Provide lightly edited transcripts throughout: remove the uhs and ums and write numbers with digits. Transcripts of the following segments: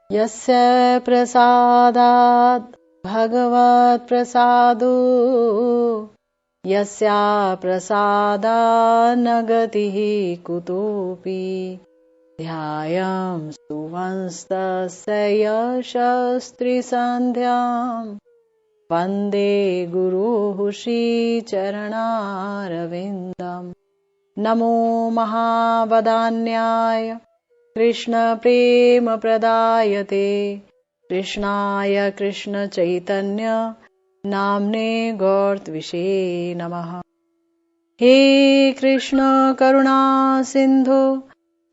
यस्य प्रसादात् भगवत् प्रसादो यस्या प्रसादात् न गतिः कुतोऽपि ध्यायं सुवंस्तस्य यशस्त्रिसन्ध्याम् वन्दे गुरुः श्रीचरणारविन्दम्। नमो महावदान्याय कृष्णप्रेमप्रदायते कृष्णाय कृष्णचैतन्य नाम्ने गौरत्विषे नमः। हे कृष्ण करुणा सिन्धो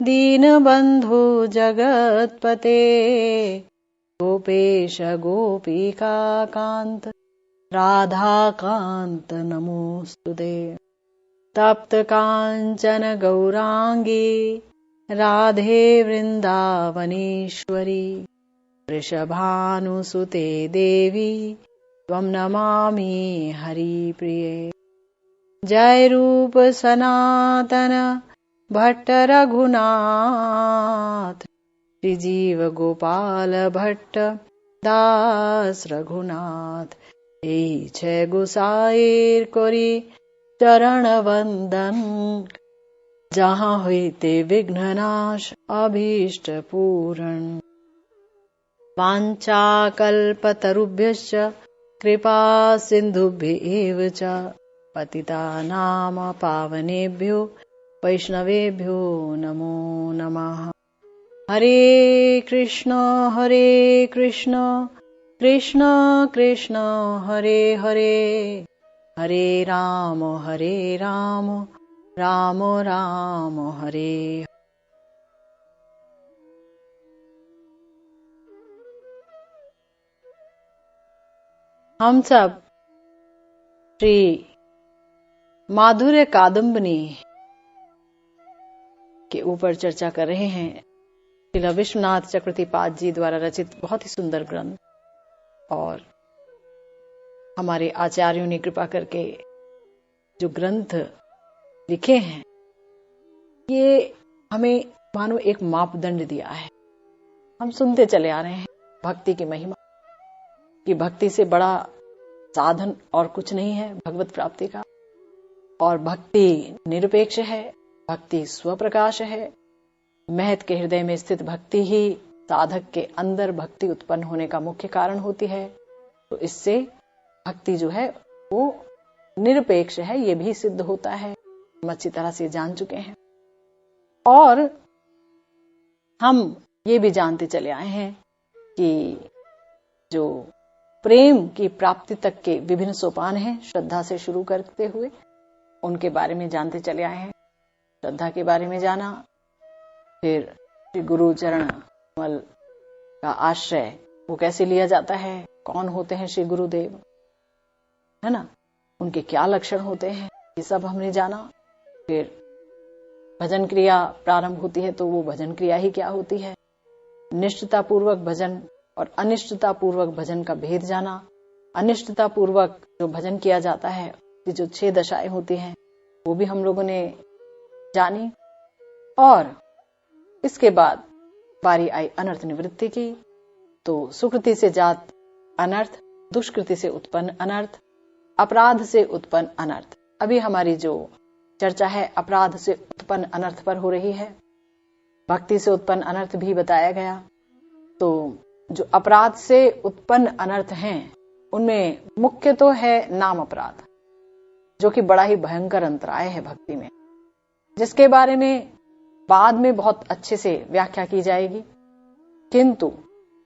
दीनबन्धो जगत्पते गोपेश गोपिकान्त राधाकान्त नमोस्तुते। तप्त काञ्चन गौरांगी राधे वृन्दावनेश्वरी वृषभानुसुते देवी त्वं नमामि हरिप्रिये। जय रूप सनातन भट्ट रघुनाथ श्रीजीव गोपाल भट्ट दास रघुनाथ। এই ছয় গোসাইর করি চরণ বন্দন जहाँ होते विघ्ननाश अभीष्ट पूरण। वाञ्छाकल्पतरुभ्यश्च कृपा सिन्धुभ्येव च पतितानां पावनेभ्यो वैष्णवेभ्यो नमो नमः। हरे कृष्ण कृष्ण कृष्ण हरे हरे हरे राम राम राम हरे। हम सब श्री माधुर्य कादम्बनी के ऊपर चर्चा कर रहे हैं। श्रील विश्वनाथ चक्रवर्ती पाद जी द्वारा रचित बहुत ही सुंदर ग्रंथ, और हमारे आचार्यों ने कृपा करके जो ग्रंथ लिखे हैं ये हमें मानो एक मापदंड दिया है। हम सुनते चले आ रहे हैं भक्ति की महिमा, कि भक्ति से बड़ा साधन और कुछ नहीं है भगवत प्राप्ति का, और भक्ति निरपेक्ष है, भक्ति स्वप्रकाश है। महत के हृदय में स्थित भक्ति ही साधक के अंदर भक्ति उत्पन्न होने का मुख्य कारण होती है। तो इससे भक्ति जो है वो निरपेक्ष है, ये भी सिद्ध होता है, हम अच्छी तरह से जान चुके हैं। और हम ये भी जानते चले आए हैं कि जो प्रेम की प्राप्ति तक के विभिन्न सोपान हैं, श्रद्धा से शुरू करते हुए उनके बारे में जानते चले आए हैं। श्रद्धा के बारे में जाना, फिर श्री गुरु चरण कमल का आश्रय वो कैसे लिया जाता है, कौन होते हैं श्री गुरुदेव, है ना, उनके क्या लक्षण होते हैं, ये सब हमने जाना। फिर भजन क्रिया प्रारंभ होती है तो वो भजन क्रिया ही क्या होती है, निष्ठता पूर्वक भजन और अनिष्टता पूर्वक भजन का भेद जाना। अनिष्टता पूर्वक जो भजन किया जाता है कि जो 6 दशाएं होती हैं वो भी हम लोगों ने जानी। और इसके बाद बारी आई अनर्थ निवृत्ति की। तो सुकृति से जात अनर्थ, दुष्कृति से उत्पन्न अनर्थ, अपराध से उत्पन्न अनर्थ। अभी हमारी जो चर्चा है अपराध से उत्पन्न अनर्थ पर हो रही है। भक्ति से उत्पन्न अनर्थ भी बताया गया। तो जो अपराध से उत्पन्न अनर्थ हैं उनमें मुख्य तो है नाम अपराध, जो कि बड़ा ही भयंकर अंतराय है भक्ति में, जिसके बारे में बाद में बहुत अच्छे से व्याख्या की जाएगी। किंतु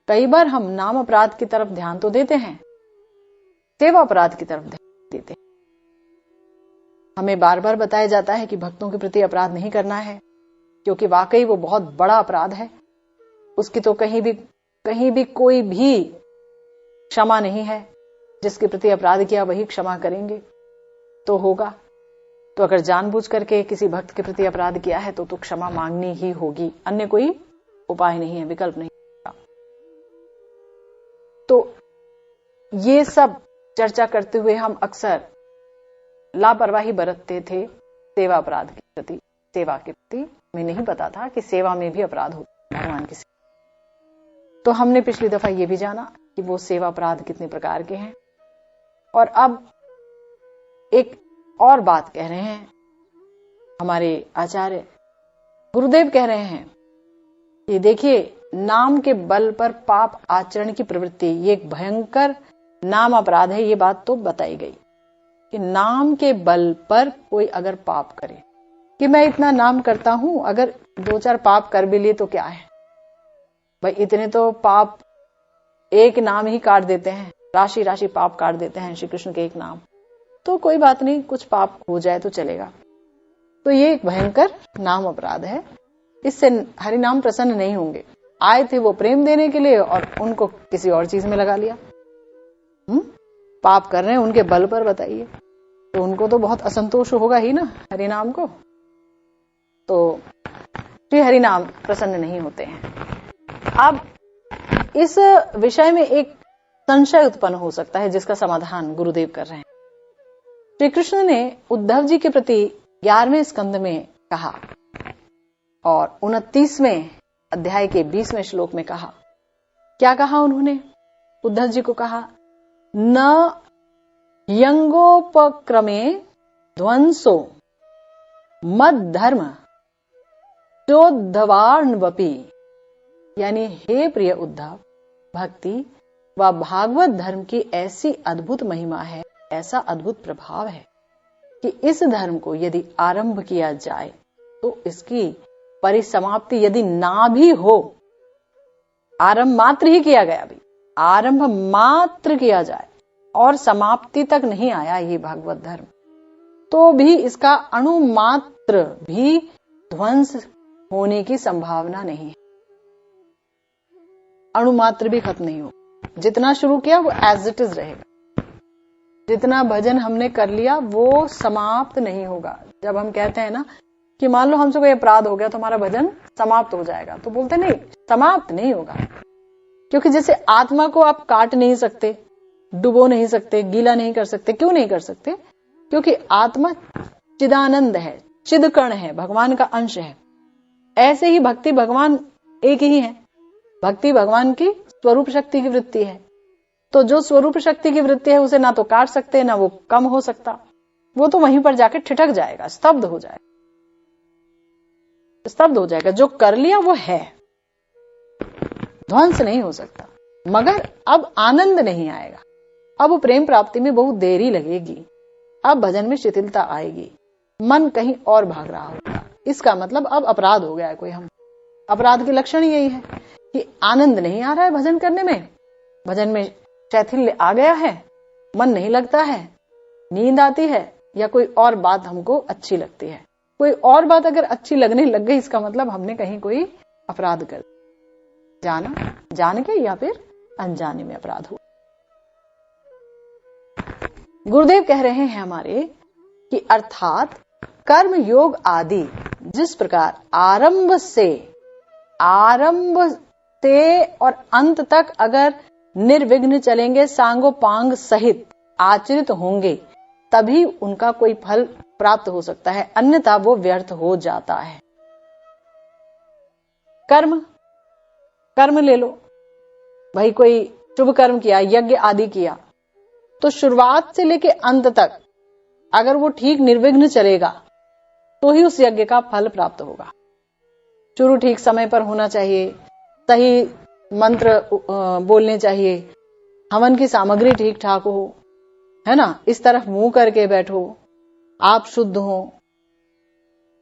कई बार हम नाम अपराध की तरफ ध्यान तो देते हैं, सेवा अपराध की तरफ ध्यान देते हैं। हमें बार बार बताया जाता है कि भक्तों के प्रति अपराध नहीं करना है, क्योंकि वाकई वो बहुत बड़ा अपराध है, उसकी तो कहीं भी कोई भी क्षमा नहीं है। जिसके प्रति अपराध किया वही क्षमा करेंगे तो होगा। तो अगर जानबूझ करके किसी भक्त के प्रति अपराध किया है तो क्षमा मांगनी ही होगी, अन्य कोई उपाय नहीं है, विकल्प नहीं। तो ये सब चर्चा करते हुए हम अक्सर लापरवाही बरतते थे सेवा अपराध के प्रति। सेवा के प्रति हमें नहीं पता था कि सेवा में भी अपराध होता है भगवान की सेवा। तो हमने पिछली दफा ये भी जाना कि वो सेवा अपराध कितने प्रकार के हैं। और अब एक और बात कह रहे हैं हमारे आचार्य गुरुदेव, कह रहे हैं कि देखिए, नाम के बल पर पाप आचरण की प्रवृत्ति ये एक भयंकर नाम अपराध है। ये बात तो बताई गई कि नाम के बल पर कोई अगर पाप करे, कि मैं इतना नाम करता हूं, अगर 2-4 पाप कर भी लिए तो क्या है भाई, इतने तो पाप एक नाम ही काट देते हैं, राशि राशि पाप काट देते हैं श्री कृष्ण के एक नाम, तो कोई बात नहीं, कुछ पाप हो जाए तो चलेगा। तो ये एक भयंकर नाम अपराध है, इससे हरि नाम प्रसन्न नहीं होंगे। आए थे वो प्रेम देने के लिए और उनको किसी और चीज में लगा लिया। पाप कर रहे हैं उनके बल पर, बताइए, तो उनको तो बहुत असंतोष होगा ही ना हरि नाम को। तो श्री हरि नाम प्रसन्न नहीं होते हैं। अब इस विषय में एक संशय उत्पन्न हो सकता है जिसका समाधान गुरुदेव कर रहे हैं। श्री कृष्ण ने उद्धव जी के प्रति 11वें स्कंद में कहा और 29वें अध्याय के 20वें श्लोक में कहा, क्या कहा उन्होंने? उद्धव जी को कहा, न यंगोपक्रमे ध्वंसो मद धर्म चोद्धवार्णवपि, यानी हे प्रिय उद्धव, भक्ति व भागवत धर्म की ऐसी अद्भुत महिमा है, ऐसा अद्भुत प्रभाव है कि इस धर्म को यदि आरंभ किया जाए तो इसकी परिसमाप्ति यदि ना भी हो, आरंभ मात्र ही किया गया, भी आरंभ मात्र किया जाए और समाप्ति तक नहीं आया ये भागवत धर्म, तो भी इसका अणु मात्र भी ध्वंस होने की संभावना नहीं है। अणु मात्र भी खत्म नहीं हो, जितना शुरू किया वो एज इट इज रहेगा। जितना भजन हमने कर लिया वो समाप्त नहीं होगा। जब हम कहते हैं ना कि मान लो हमसे कोई अपराध हो गया तो हमारा भजन समाप्त हो जाएगा, तो बोलते नहीं, समाप्त नहीं होगा। क्योंकि जैसे आत्मा को आप काट नहीं सकते, डुबो नहीं सकते, गीला नहीं कर सकते। क्यों नहीं कर सकते? क्योंकि आत्मा चिदानंद है, चिदकण है, भगवान का अंश है। ऐसे ही भक्ति भगवान एक ही है, भक्ति भगवान की स्वरूप शक्ति की वृत्ति है। तो जो स्वरूप शक्ति की वृत्ति है उसे ना तो काट सकते, ना वो कम हो सकता, वो तो वहीं पर जाके ठिठक जाएगा, स्तब्ध हो जाएगा, स्तब्ध हो जाएगा। जो कर लिया वो है, ध्वंस नहीं हो सकता। मगर अब आनंद नहीं आएगा, अब प्रेम प्राप्ति में बहुत देरी लगेगी, अब भजन में शिथिलता आएगी, मन कहीं और भाग रहा होगा। इसका मतलब अब अपराध हो गया है कोई। हम अपराध के लक्षण यही है कि आनंद नहीं आ रहा है भजन करने में, भजन में शैथिल्य आ गया है, मन नहीं लगता है, नींद आती है, या कोई और बात हमको अच्छी लगती है। कोई और बात अगर अच्छी लगने लग गई, इसका मतलब हमने कहीं कोई अपराध कर जाना, जान के या फिर अनजाने में अपराध हुआ। गुरुदेव कह रहे हैं हमारे कि अर्थात कर्म योग आदि जिस प्रकार आरंभ से और अंत तक अगर निर्विघ्न चलेंगे, सांगोपांग सहित आचरित होंगे, तभी उनका कोई फल प्राप्त हो सकता है, अन्यथा वो व्यर्थ हो जाता है। कर्म ले लो भाई, कोई शुभ कर्म किया, यज्ञ आदि किया, तो शुरुआत से लेके अंत तक अगर वो ठीक निर्विघ्न चलेगा तो ही उस यज्ञ का फल प्राप्त होगा। शुरू ठीक समय पर होना चाहिए, सही मंत्र बोलने चाहिए, हवन की सामग्री ठीक ठाक हो, है ना, इस तरफ मुंह करके बैठो, आप शुद्ध हो,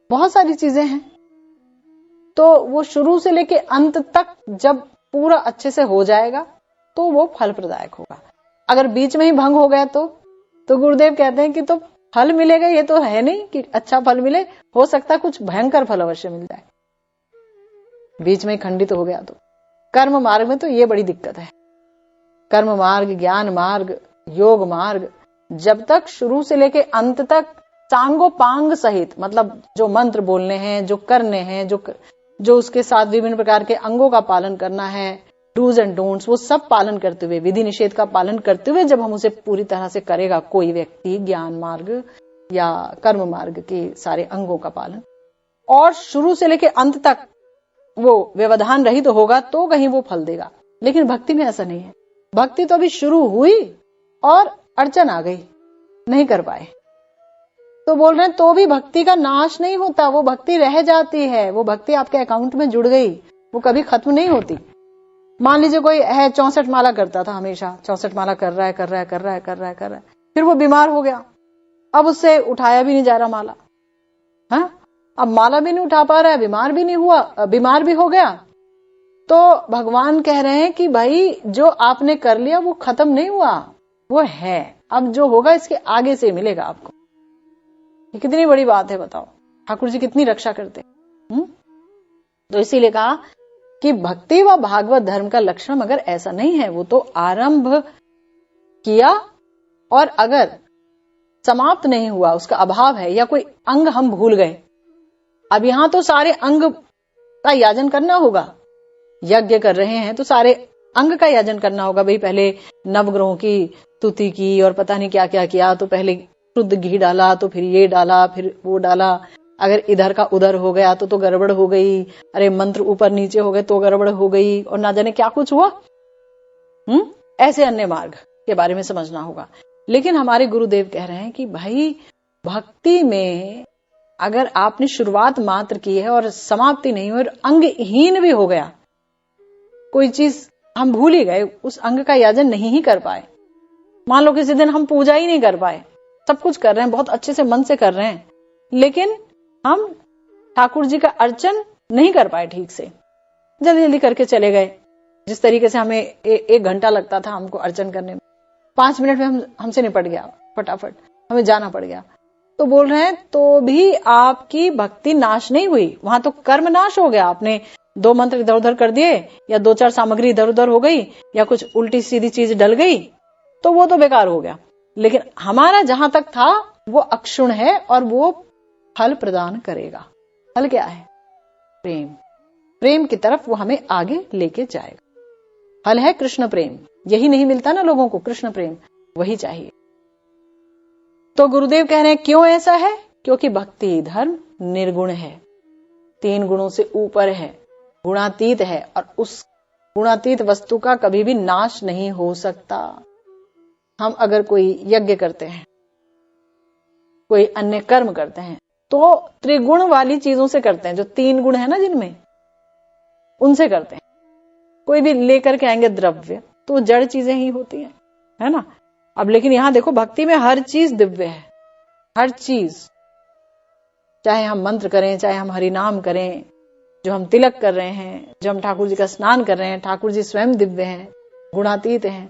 बहुत सारी चीजें हैं। तो वो शुरू से लेके अंत तक जब पूरा अच्छे से हो जाएगा तो वो फल प्रदायक होगा। अगर बीच में ही भंग हो गया तो गुरुदेव कहते हैं कि तो फल मिलेगा, ये तो है नहीं कि अच्छा फल मिले, हो सकता है कुछ भयंकर फल अवश्य मिल जाए। बीच में खंडित हो गया तो कर्म मार्ग में तो ये बड़ी दिक्कत है। कर्म मार्ग, ज्ञान मार्ग, योग मार्ग, जब तक शुरू से लेके अंत तक सांगोपांग सहित, मतलब जो मंत्र बोलने हैं, जो करने हैं, जो उसके साथ विभिन्न प्रकार के अंगों का पालन करना है, डूज एंड डोंट्स, वो सब पालन करते हुए, विधि निषेध का पालन करते हुए जब हम उसे पूरी तरह से करेगा कोई व्यक्ति, ज्ञान मार्ग या कर्म मार्ग के सारे अंगों का पालन, और शुरू से लेके अंत तक वो व्यवधान रहित होगा, तो कहीं वो फल देगा। लेकिन भक्ति में ऐसा नहीं है। भक्ति तो अभी शुरू हुई और अड़चन आ गई, नहीं कर पाए, तो बोल रहे हैं तो भी भक्ति का नाश नहीं होता, वो भक्ति रह जाती है। वो भक्ति आपके अकाउंट में जुड़ गई, वो कभी खत्म नहीं होती। मान लीजिए कोई है 64 माला करता था, हमेशा 64 माला कर रहा है, फिर वो बीमार हो गया, अब उससे उठाया भी नहीं जा रहा माला, हाँ, अब माला भी नहीं उठा पा रहा है, बीमार भी नहीं हुआ, बीमार भी हो गया। तो भगवान कह रहे हैं कि भाई जो आपने कर लिया वो खत्म नहीं हुआ, वो है, अब जो होगा इसके आगे से मिलेगा आपको। ये कितनी बड़ी बात है, बताओ ठाकुर जी कितनी रक्षा करते हैं। तो इसीलिए कहा कि भक्ति व भागवत धर्म का लक्षण मगर ऐसा नहीं है, वो तो आरंभ किया और अगर समाप्त नहीं हुआ, उसका अभाव है या कोई अंग हम भूल गए। अब यहां तो सारे अंग का याजन करना होगा, यज्ञ कर रहे हैं तो सारे अंग का याजन करना होगा। भाई पहले नवग्रहों की स्तुति की और पता नहीं क्या क्या किया, तो पहले शुद्ध घी डाला, तो फिर ये डाला, फिर वो डाला, अगर इधर का उधर हो गया तो गड़बड़ हो गई, अरे मंत्र ऊपर नीचे हो गए तो गड़बड़ हो गई, और ना जाने क्या कुछ हुआ। ऐसे अन्य मार्ग के बारे में समझना होगा। लेकिन हमारे गुरुदेव कह रहे हैं कि भाई भक्ति में अगर आपने शुरुआत मात्र की है और समाप्ति नहीं हुई और अंगहीन भी हो गया, कोई चीज हम भूल ही गए, उस अंग का याजन नहीं ही कर पाए, मान लो किसी दिन हम पूजा ही नहीं कर पाए, सब कुछ कर रहे हैं, बहुत अच्छे से मन से कर रहे हैं, लेकिन हम ठाकुर जी का अर्चन नहीं कर पाए ठीक से, जल्दी जल्दी करके चले गए। जिस तरीके से हमें 1 घंटा लगता था हमको अर्चन करने में, 5 मिनट में हमसे निपट गया, फटाफट हमें जाना पड़ गया। तो बोल रहे हैं तो भी आपकी भक्ति नाश नहीं हुई, वहां तो कर्म नाश हो गया। आपने 2 मंत्र इधर उधर कर दिए, या 2-4 सामग्री इधर उधर हो गई, या कुछ उल्टी सीधी चीज डल गई, तो वो तो बेकार हो गया। लेकिन हमारा जहां तक था वो अक्षुण है और वो फल प्रदान करेगा। फल क्या है? प्रेम। प्रेम की तरफ वो हमें आगे लेके जाएगा। फल है कृष्ण प्रेम, यही नहीं मिलता ना लोगों को, कृष्ण प्रेम, वही चाहिए। तो गुरुदेव कह रहे हैं क्यों ऐसा है? क्योंकि भक्ति धर्म निर्गुण है, 3 गुणों से ऊपर है, गुणातीत है, और उस गुणातीत वस्तु का कभी भी नाश नहीं हो सकता। हम अगर कोई यज्ञ करते हैं, कोई अन्य कर्म करते हैं, तो त्रिगुण वाली चीजों से करते हैं, जो 3 गुण है ना जिनमें, उनसे करते हैं। कोई भी लेकर के आएंगे द्रव्य तो जड़ चीजें ही होती हैं, है ना। अब लेकिन यहां देखो भक्ति में हर चीज दिव्य है, हर चीज, चाहे हम मंत्र करें, चाहे हम हरिनाम करें, जो हम तिलक कर रहे हैं, जो हम ठाकुर जी का स्नान कर रहे हैं, ठाकुर जी स्वयं दिव्य हैं, गुणातीत हैं,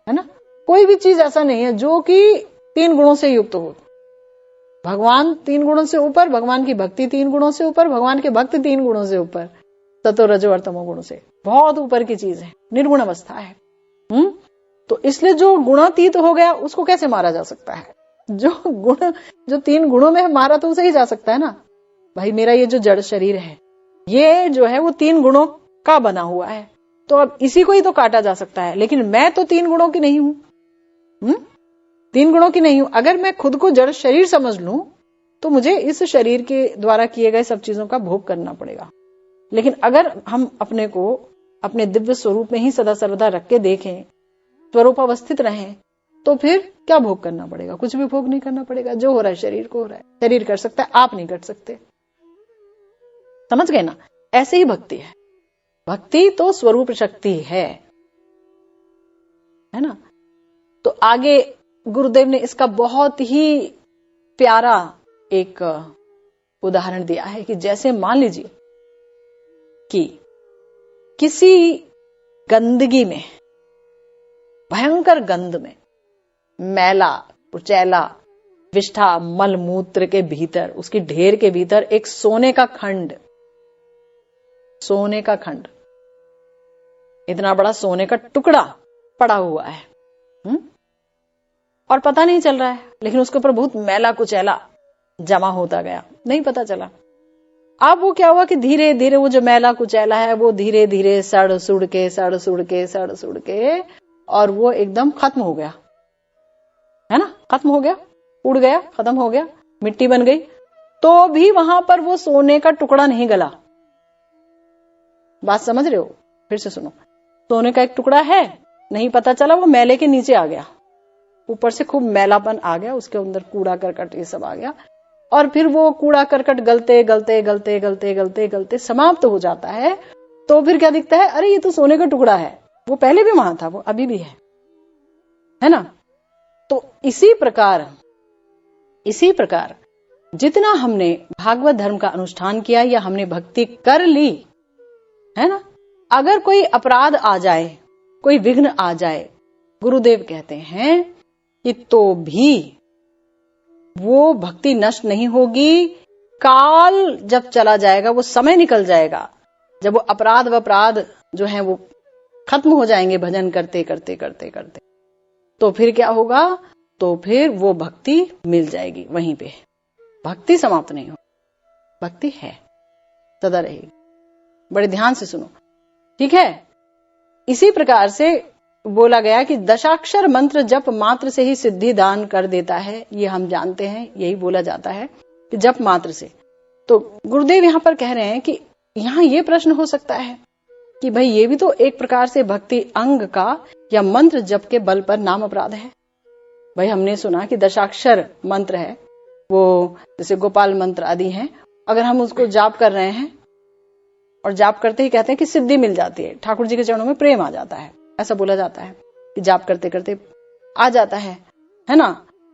है ना। कोई भी चीज ऐसा नहीं है जो कि 3 गुणों से युक्त हो। भगवान 3 गुणों से ऊपर, भगवान की भक्ति 3 गुणों से ऊपर, भगवान के भक्त 3 गुणों से ऊपर, सतो रजो और तमो गुणों से बहुत ऊपर की चीज है, निर्गुण अवस्था है। तो इसलिए जो गुणातीत हो गया उसको कैसे मारा जा सकता है? जो 3 गुणों में मारा तो उसे ही जा सकता है ना। भाई मेरा ये जो जड़ शरीर है, ये जो है वो 3 गुणों का बना हुआ है, तो अब इसी को ही तो काटा जा सकता है। लेकिन मैं तो 3 गुणों की नहीं हूं, 3 गुणों की नहीं हूं। अगर मैं खुद को जड़ शरीर समझ लूं तो मुझे इस शरीर के द्वारा किए गए सब चीजों का भोग करना पड़ेगा। लेकिन अगर हम अपने को अपने दिव्य स्वरूप में ही सदा सर्वदा रख के देखें, स्वरूप अवस्थित रहें, तो फिर क्या भोग करना पड़ेगा? कुछ भी भोग नहीं करना पड़ेगा। जो हो रहा है शरीर को हो रहा है, शरीर कर सकता है, आप नहीं कर सकते। समझ गए ना? ऐसे ही भक्ति है। भक्ति तो स्वरूप शक्ति है ना। तो आगे गुरुदेव ने इसका बहुत ही प्यारा एक उदाहरण दिया है कि जैसे मान लीजिए कि किसी गंदगी में, भयंकर गंध में, मैला कुचैला विष्ठा मल मूत्र के भीतर, उसकी ढेर के भीतर एक सोने का खंड, इतना बड़ा सोने का टुकड़ा पड़ा हुआ है, और पता नहीं चल रहा है, लेकिन उसके ऊपर बहुत मैला कुचैला जमा होता गया, नहीं पता चला। अब वो क्या हुआ कि धीरे धीरे वो जो मैला कुचैला है वो धीरे धीरे सड़ सुड़ के और वो एकदम खत्म हो गया, है ना, खत्म हो गया, उड़ गया, खत्म हो गया, मिट्टी बन गई। तो भी वहां पर वो सोने का टुकड़ा नहीं गला। बात समझ रहे हो? फिर से सुनो। सोने का एक टुकड़ा है, नहीं पता चला, वो मैले के नीचे आ गया, ऊपर से खूब मैलापन आ गया, उसके अंदर कूड़ा करकट ये सब आ गया, और फिर वो कूड़ा करकट गलते गलते गलते गलते गलते गलते समाप्त हो जाता है। तो फिर क्या दिखता है, अरे ये तो सोने का टुकड़ा है, वो पहले भी वहां था, वो अभी भी है ना। तो इसी प्रकार जितना हमने भागवत धर्म का अनुष्ठान किया या हमने भक्ति कर ली है ना, अगर कोई अपराध आ जाए, कोई विघ्न आ जाए, गुरुदेव कहते हैं कि तो भी वो भक्ति नष्ट नहीं होगी। काल जब चला जाएगा, वो समय निकल जाएगा, जब वो अपराध वपराध जो है वो खत्म हो जाएंगे भजन करते करते करते करते, तो फिर क्या होगा, तो फिर वो भक्ति मिल जाएगी वहीं पे, भक्ति समाप्त नहीं हो, भक्ति है, सदा रहेगी। बड़े ध्यान से सुनो, ठीक है। इसी प्रकार से बोला गया कि दशाक्षर मंत्र जप मात्र से ही सिद्धि दान कर देता है, ये हम जानते हैं, यही बोला जाता है कि जप मात्र से। तो गुरुदेव यहां पर कह रहे हैं कि यहां ये प्रश्न हो सकता है कि भाई ये भी तो एक प्रकार से भक्ति अंग का या मंत्र जप के बल पर नाम अपराध है। भाई हमने सुना कि दशाक्षर मंत्र है, वो जैसे गोपाल मंत्र आदि हैं, अगर हम उसको जाप कर रहे हैं और जाप करते ही कहते हैं कि सिद्धि मिल जाती है, ठाकुर जी के चरणों में प्रेम आ जाता है, ऐसा बोला जाता है कि जाप करते करते आ जाता है ना।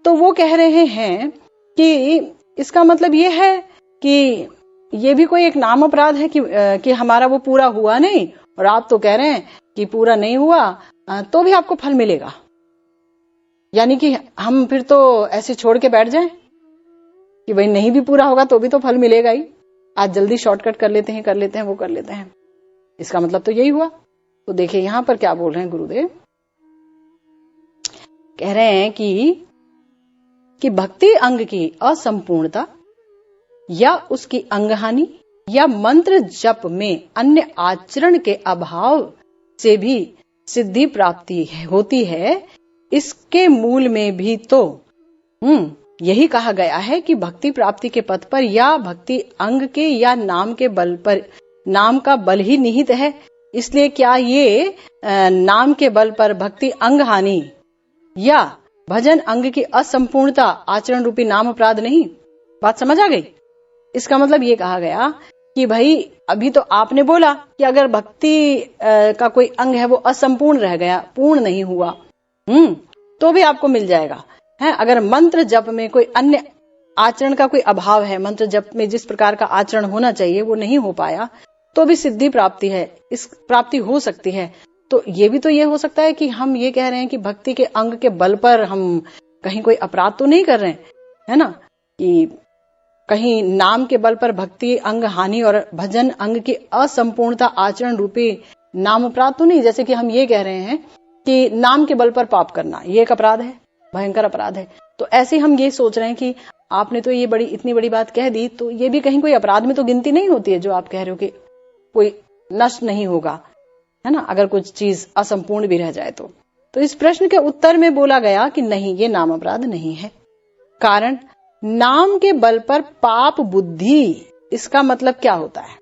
तो वो कह रहे हैं कि इसका मतलब ये है कि ये भी कोई एक नाम अपराध है कि हमारा वो पूरा हुआ नहीं, और आप तो कह रहे हैं कि पूरा नहीं हुआ तो भी आपको फल मिलेगा। यानी कि हम फिर तो ऐसे छोड़ के बैठ जाएं कि भाई नहीं भी पूरा होगा तो भी तो फल मिलेगा ही, आज जल्दी शॉर्टकट कर लेते हैं वो कर लेते हैं, इसका मतलब तो यही हुआ। तो देखिए यहां पर क्या बोल रहे हैं गुरुदेव, कह रहे हैं कि भक्ति अंग की असंपूर्णता या उसकी अंगहानि या मंत्र जप में अन्य आचरण के अभाव से भी सिद्धि प्राप्ति होती है। इसके मूल में भी तो यही कहा गया है कि भक्ति प्राप्ति के पथ पर या भक्ति अंग के या नाम के बल पर, नाम का बल ही निहित है, इसलिए क्या ये नाम के बल पर भक्ति अंग हानि या भजन अंग की असंपूर्णता आचरण रूपी नाम अपराध नहीं? बात समझ आ गई? इसका मतलब ये कहा गया कि भाई अभी तो आपने बोला कि अगर भक्ति का कोई अंग है वो असंपूर्ण रह गया, पूर्ण नहीं हुआ, तो भी आपको मिल जाएगा है। अगर मंत्र जप में कोई अन्य आचरण का कोई अभाव है, मंत्र जप में जिस प्रकार का आचरण होना चाहिए वो नहीं हो पाया, तो भी सिद्धि प्राप्ति है, इस प्राप्ति हो सकती है। तो ये भी तो ये हो सकता है कि हम ये कह रहे हैं कि भक्ति के अंग के बल पर हम कहीं कोई अपराध तो नहीं कर रहे हैं, है ना, कि कहीं नाम के बल पर भक्ति अंग हानि और भजन अंग की असंपूर्णता आचरण रूपी नाम अपराध तो नहीं। जैसे कि हम ये कह रहे हैं कि नाम के बल पर पाप करना ये एक अपराध है, भयंकर अपराध है। तो ऐसे हम ये सोच रहे हैं कि आपने तो ये इतनी बड़ी बात कह दी, तो ये भी कहीं कोई अपराध में तो गिनती नहीं होती है, जो आप कह रहे हो कि कोई नष्ट नहीं होगा, है ना, अगर कुछ चीज असंपूर्ण भी रह जाए तो इस प्रश्न के उत्तर में बोला गया कि नहीं, ये नाम अपराध नहीं है। कारण नाम के बल पर पाप बुद्धि, इसका मतलब क्या होता है?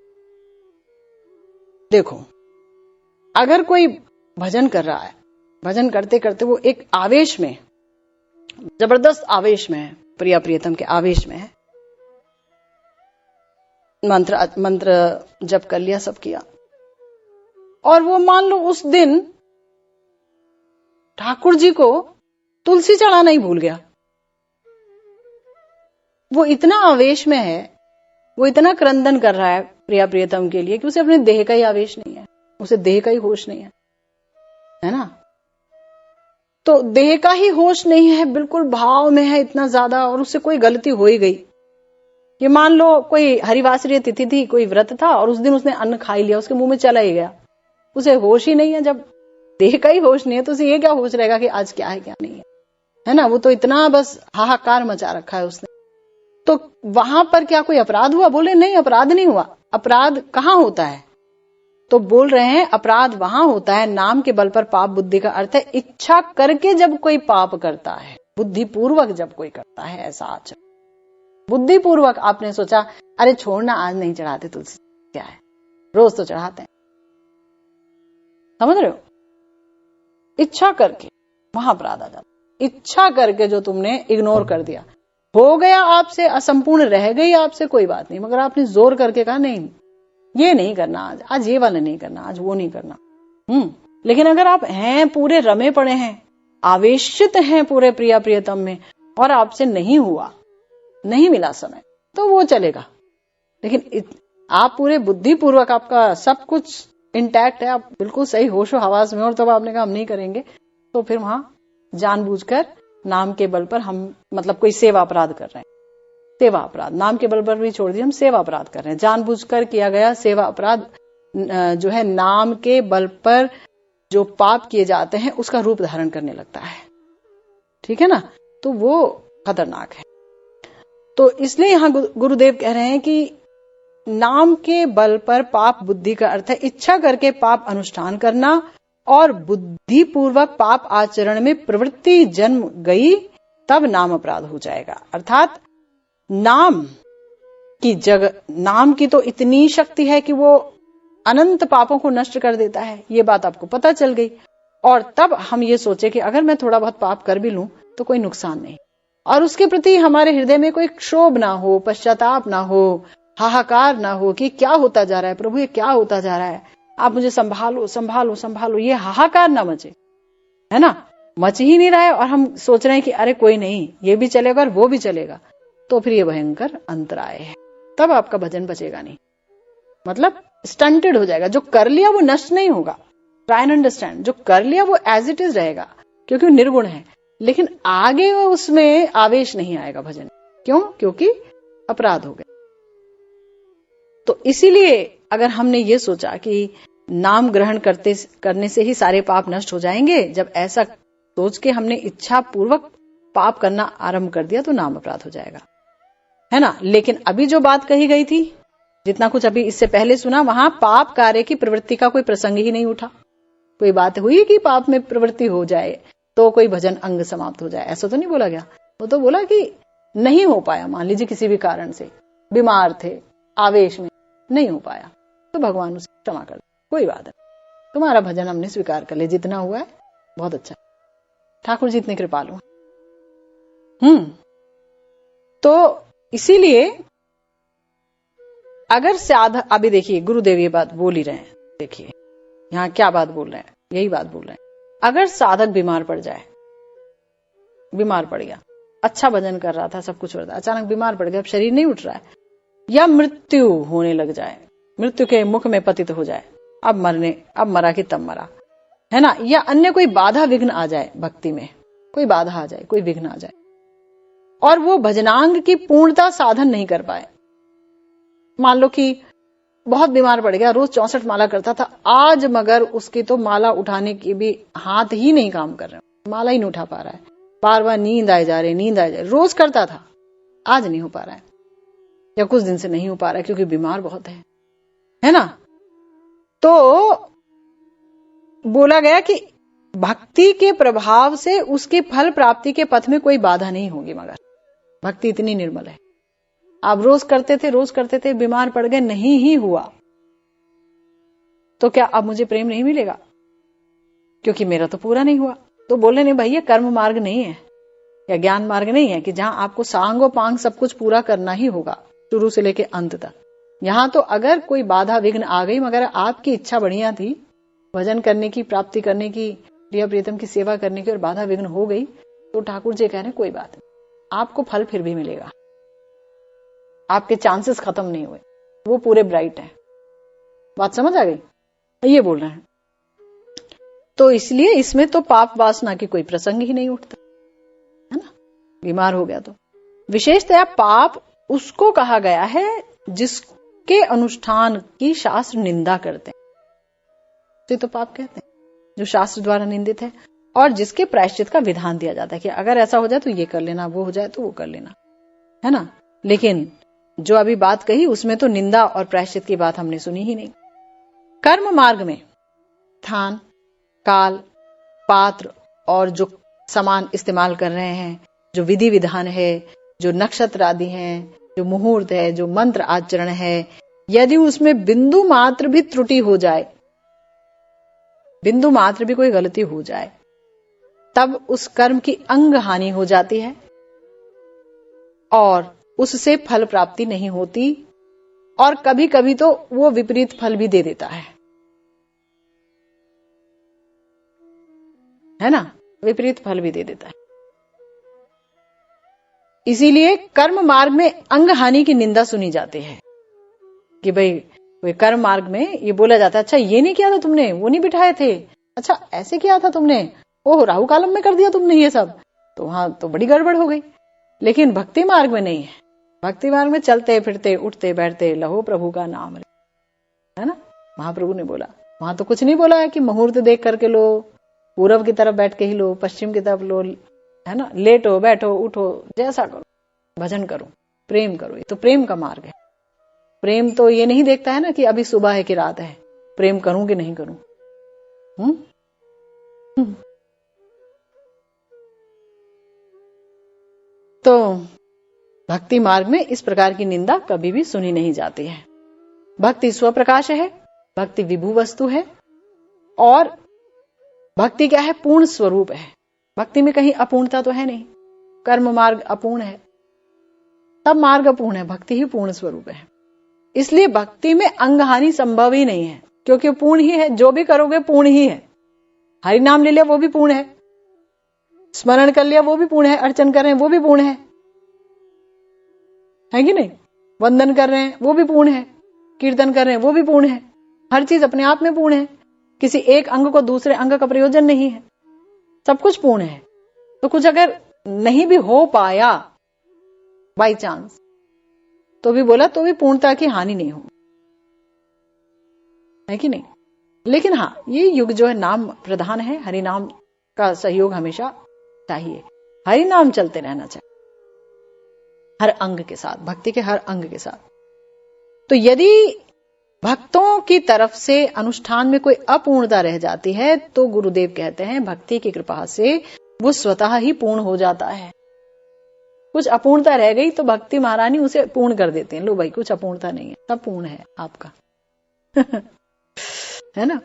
देखो, अगर कोई भजन कर रहा है, भजन करते करते वो एक आवेश में, जबरदस्त आवेश में है, प्रिया प्रियतम के आवेश में है, मंत्र जप कर लिया, सब किया, और वो मान लो उस दिन ठाकुर जी को तुलसी चढ़ाना ही भूल गया। वो इतना आवेश में है, वो इतना क्रंदन कर रहा है प्रिया प्रियतम के लिए कि उसे अपने देह का ही आवेश नहीं है, उसे देह का ही होश नहीं है ना। तो देह का ही होश नहीं है, बिल्कुल भाव में है इतना ज्यादा, और उससे कोई गलती हो ही गई। ये मान लो कोई हरिवासरीय तिथि थी, कोई व्रत था, और उस दिन उसने अन्न खा ही लिया, उसके मुंह में चला ही गया, उसे होश ही नहीं है। जब देह का ही होश नहीं है तो उसे ये क्या होश रहेगा कि आज क्या है क्या नहीं है ना। वो तो इतना बस हाहाकार मचा रखा है उसने। तो वहां पर क्या कोई अपराध हुआ? बोले नहीं, अपराध नहीं हुआ। अपराध कहाँ होता है? तो बोल रहे हैं अपराध वहां होता है नाम के बल पर पाप बुद्धि का अर्थ है इच्छा करके जब कोई पाप करता है, बुद्धिपूर्वक जब कोई करता है ऐसा आचरण, बुद्धिपूर्वक आपने सोचा अरे छोड़ना, आज नहीं चढ़ाते तुलसी, क्या है, रोज तो चढ़ाते हैं, समझ रहे हो? इच्छा करके वहां अपराध आ जाता। इच्छा करके जो तुमने इग्नोर कर दिया, हो गया आपसे, असंपूर्ण रह गई आपसे, कोई बात नहीं, मगर आपने जोर करके कहा नहीं ये नहीं करना, आज ये वाला नहीं करना, आज वो नहीं करना। लेकिन अगर आप हैं पूरे रमे पड़े हैं, आवेशित हैं पूरे प्रिया प्रियतम में, और आपसे नहीं हुआ, नहीं मिला समय, तो वो चलेगा। लेकिन आप पूरे बुद्धिपूर्वक, आपका सब कुछ इंटैक्ट है, आप बिल्कुल सही होशो हवास में, और तब आपने कहा हम नहीं करेंगे, तो फिर वहां जानबूझकर नाम के बल पर हम मतलब कोई सेवा अपराध कर रहे हैं। सेवा अपराध नाम के बल पर भी छोड़ दिए, हम सेवा अपराध कर रहे हैं। जानबूझकर किया गया सेवा अपराध जो है नाम के बल पर जो पाप किए जाते हैं उसका रूप धारण करने लगता है। ठीक है ना? तो वो खतरनाक है। तो इसलिए यहां गुरुदेव कह रहे हैं कि नाम के बल पर पाप बुद्धि का अर्थ है इच्छा करके पाप अनुष्ठान करना, और बुद्धिपूर्वक पाप आचरण में प्रवृत्ति जन्म गई, तब नाम अपराध हो जाएगा। अर्थात नाम की तो इतनी शक्ति है कि वो अनंत पापों को नष्ट कर देता है, ये बात आपको पता चल गई। और तब हम ये सोचे कि अगर मैं थोड़ा बहुत पाप कर भी लूं तो कोई नुकसान नहीं, और उसके प्रति हमारे हृदय में कोई क्षोभ ना हो, पश्चाताप ना हो, हाहाकार ना हो कि क्या होता जा रहा है प्रभु, ये क्या होता जा रहा है, आप मुझे संभालो संभालो संभालो, ये हाहाकार ना मचे, है ना? मच ही नहीं रहा है, और हम सोच रहे हैं कि अरे कोई नहीं, ये भी चलेगा और वो भी चलेगा, तो फिर ये भयंकर अंतराय है। तब आपका भजन बचेगा नहीं, मतलब स्टंटेड हो जाएगा। जो कर लिया वो नष्ट नहीं होगा, ट्राई एंड अंडरस्टैंड, जो कर लिया वो एज इट इज रहेगा क्योंकि वो निर्गुण है, लेकिन आगे वो उसमें आवेश नहीं आएगा भजन। क्यों? क्योंकि अपराध हो गए। तो इसीलिए अगर हमने ये सोचा कि नाम ग्रहण करने से ही सारे पाप नष्ट हो जाएंगे, जब ऐसा सोच के हमने इच्छा पूर्वक पाप करना आरंभ कर दिया तो नाम अपराध हो जाएगा, है ना? लेकिन अभी जो बात कही गई थी, जितना कुछ अभी इससे पहले सुना, वहां पाप कार्य की प्रवृत्ति का कोई प्रसंग ही नहीं उठा। कोई बात हुई कि पाप में प्रवृत्ति हो जाए तो कोई भजन अंग समाप्त हो जाए, ऐसा तो नहीं बोला गया। वो तो बोला कि नहीं हो पाया, मान लीजिए किसी भी कारण से बीमार थे, आवेश में नहीं हो पाया, तो भगवान उसे क्षमा कर दे, कोई बात नहीं, तुम्हारा भजन हमने स्वीकार कर लिया, जितना हुआ है बहुत अच्छा, ठाकुर जी इतने कृपालु हैं। तो इसीलिए अगर साधक, अभी देखिए गुरुदेव ये बात बोल ही रहे हैं, देखिए यहां क्या बात बोल रहे हैं, यही बात बोल रहे हैं। अगर साधक बीमार पड़ जाए, बीमार पड़ गया, अच्छा भजन कर रहा था, सब कुछ हो रहा था, अचानक बीमार पड़ गया, अब शरीर नहीं उठ रहा है, या मृत्यु होने लग जाए, मृत्यु के मुख में पतित हो जाए, अब मरा कि तब मरा, है ना? या अन्य कोई बाधा विघ्न आ जाए, भक्ति में कोई बाधा आ जाए, कोई विघ्न आ जाए, और वो भजनांग की पूर्णता साधन नहीं कर पाए। मान लो कि बहुत बीमार पड़ गया, रोज 64 माला करता था, आज मगर उसकी तो माला उठाने की भी हाथ ही नहीं काम कर रहे, माला ही नहीं उठा पा रहा है, बार बार नींद आए जा रहे, रोज करता था, आज नहीं हो पा रहा है, या कुछ दिन से नहीं हो पा रहा है क्योंकि बीमार बहुत है ना? तो बोला गया कि भक्ति के प्रभाव से उसके फल प्राप्ति के पथ में कोई बाधा नहीं होगी, मगर भक्ति इतनी निर्मल है। आप रोज करते थे, बीमार पड़ गए, नहीं ही हुआ, तो क्या अब मुझे प्रेम नहीं मिलेगा क्योंकि मेरा तो पूरा नहीं हुआ? तो बोले नहीं भाई, ये कर्म मार्ग नहीं है या ज्ञान मार्ग नहीं है कि जहां आपको सांगो पांग सब कुछ पूरा करना ही होगा शुरू से लेके अंत तक। यहां तो अगर कोई बाधा विघ्न आ गई, मगर आपकी इच्छा बढ़िया थी भजन करने की, प्राप्ति करने की, प्रिय प्रियतम की सेवा करने की, और बाधा विघ्न हो गई, तो ठाकुर जी कह रहे हैं कोई बात नहीं, आपको फल फिर भी मिलेगा, आपके चांसेस खत्म नहीं हुए, वो पूरे ब्राइट है। बात समझ आ गई? ये बोल रहे हैं। तो इसलिए इसमें तो पाप वासना की कोई प्रसंग ही नहीं उठता, है ना? बीमार हो गया तो विशेषतया पाप उसको कहा गया है जिसके अनुष्ठान की शास्त्र निंदा करते हैं, तो पाप कहते हैं, जो शास्त्र द्वारा निंदित है, और जिसके प्रायश्चित का विधान दिया जाता है कि अगर ऐसा हो जाए तो ये कर लेना, वो हो जाए तो वो कर लेना, है ना? लेकिन जो अभी बात कही उसमें तो निंदा और प्रायश्चित की बात हमने सुनी ही नहीं। कर्म मार्ग में स्थान, काल, पात्र और जो सामान इस्तेमाल कर रहे हैं, जो विधि विधान है, जो नक्षत्र आदि हैं, जो मुहूर्त है, जो मंत्र आचरण है, यदि उसमें बिंदु मात्र भी त्रुटि हो जाए बिंदु मात्र भी कोई गलती हो जाए तब उस कर्म की अंग हानि हो जाती है और उससे फल प्राप्ति नहीं होती, और कभी कभी तो वो विपरीत फल भी दे देता है ना, विपरीत फल भी दे देता है। इसीलिए कर्म मार्ग में अंग हानि की निंदा सुनी जाती है कि भाई वे कर्म मार्ग में ये बोला जाता है, अच्छा ये नहीं किया था तुमने, वो नहीं बिठाए थे, अच्छा ऐसे किया था तुमने, ओह राहु कालम में कर दिया तुमने ये सब, तो वहां तो बड़ी गड़बड़ हो गई। लेकिन भक्ति मार्ग में नहीं है। भक्ति मार्ग में चलते फिरते उठते बैठते लहो प्रभु का नाम, है ना, महाप्रभु ने बोला। वहां तो कुछ नहीं बोला है कि मुहूर्त देख करके लो, पूर्व की तरफ बैठ के ही लो, पश्चिम की तरफ लो, है ना, लेटो बैठो उठो जैसा करो, भजन करो, प्रेम करो। ये तो प्रेम का मार्ग है। प्रेम तो ये नहीं देखता है ना कि अभी सुबह है कि रात है, प्रेम करूं कि नहीं करूं। तो भक्ति मार्ग में इस प्रकार की निंदा कभी भी सुनी नहीं जाती है। भक्ति स्वप्रकाश है, भक्ति विभू वस्तु है, और भक्ति क्या है, पूर्ण स्वरूप है। भक्ति में कहीं अपूर्णता तो है नहीं। कर्म मार्ग अपूर्ण है, सब मार्ग अपूर्ण है, भक्ति ही पूर्ण स्वरूप है। इसलिए भक्ति में अंगहानि संभव ही नहीं है, क्योंकि पूर्ण ही है। जो भी करोगे पूर्ण ही है। हरि नाम ले लिया वो भी पूर्ण है, स्मरण कर लिया वो भी पूर्ण है, अर्चन कर रहे हैं वो भी पूर्ण है कि नहीं, वंदन कर रहे हैं वो भी पूर्ण है, कीर्तन कर रहे हैं वो भी पूर्ण है। हर चीज अपने आप में पूर्ण है। किसी एक अंग को दूसरे अंग का प्रयोजन नहीं है, सब कुछ पूर्ण है। तो कुछ अगर नहीं भी हो पाया बाई चांस, तो भी बोला तो भी पूर्णता की हानि नहीं हो, है कि नहीं। लेकिन हाँ, ये युग जो है नाम प्रधान है, हरि नाम का सहयोग हमेशा चाहिए। हरि नाम चलते रहना चाहिए हर अंग के साथ, भक्ति के हर अंग के साथ। तो यदि भक्तों की तरफ से अनुष्ठान में कोई अपूर्णता रह जाती है तो गुरुदेव कहते हैं भक्ति की कृपा से वो स्वतः ही पूर्ण हो जाता है। कुछ अपूर्णता रह गई तो भक्ति महारानी उसे पूर्ण कर देते हैं। लो भाई कुछ अपूर्णता नहीं है, सब पूर्ण है आपका है ना।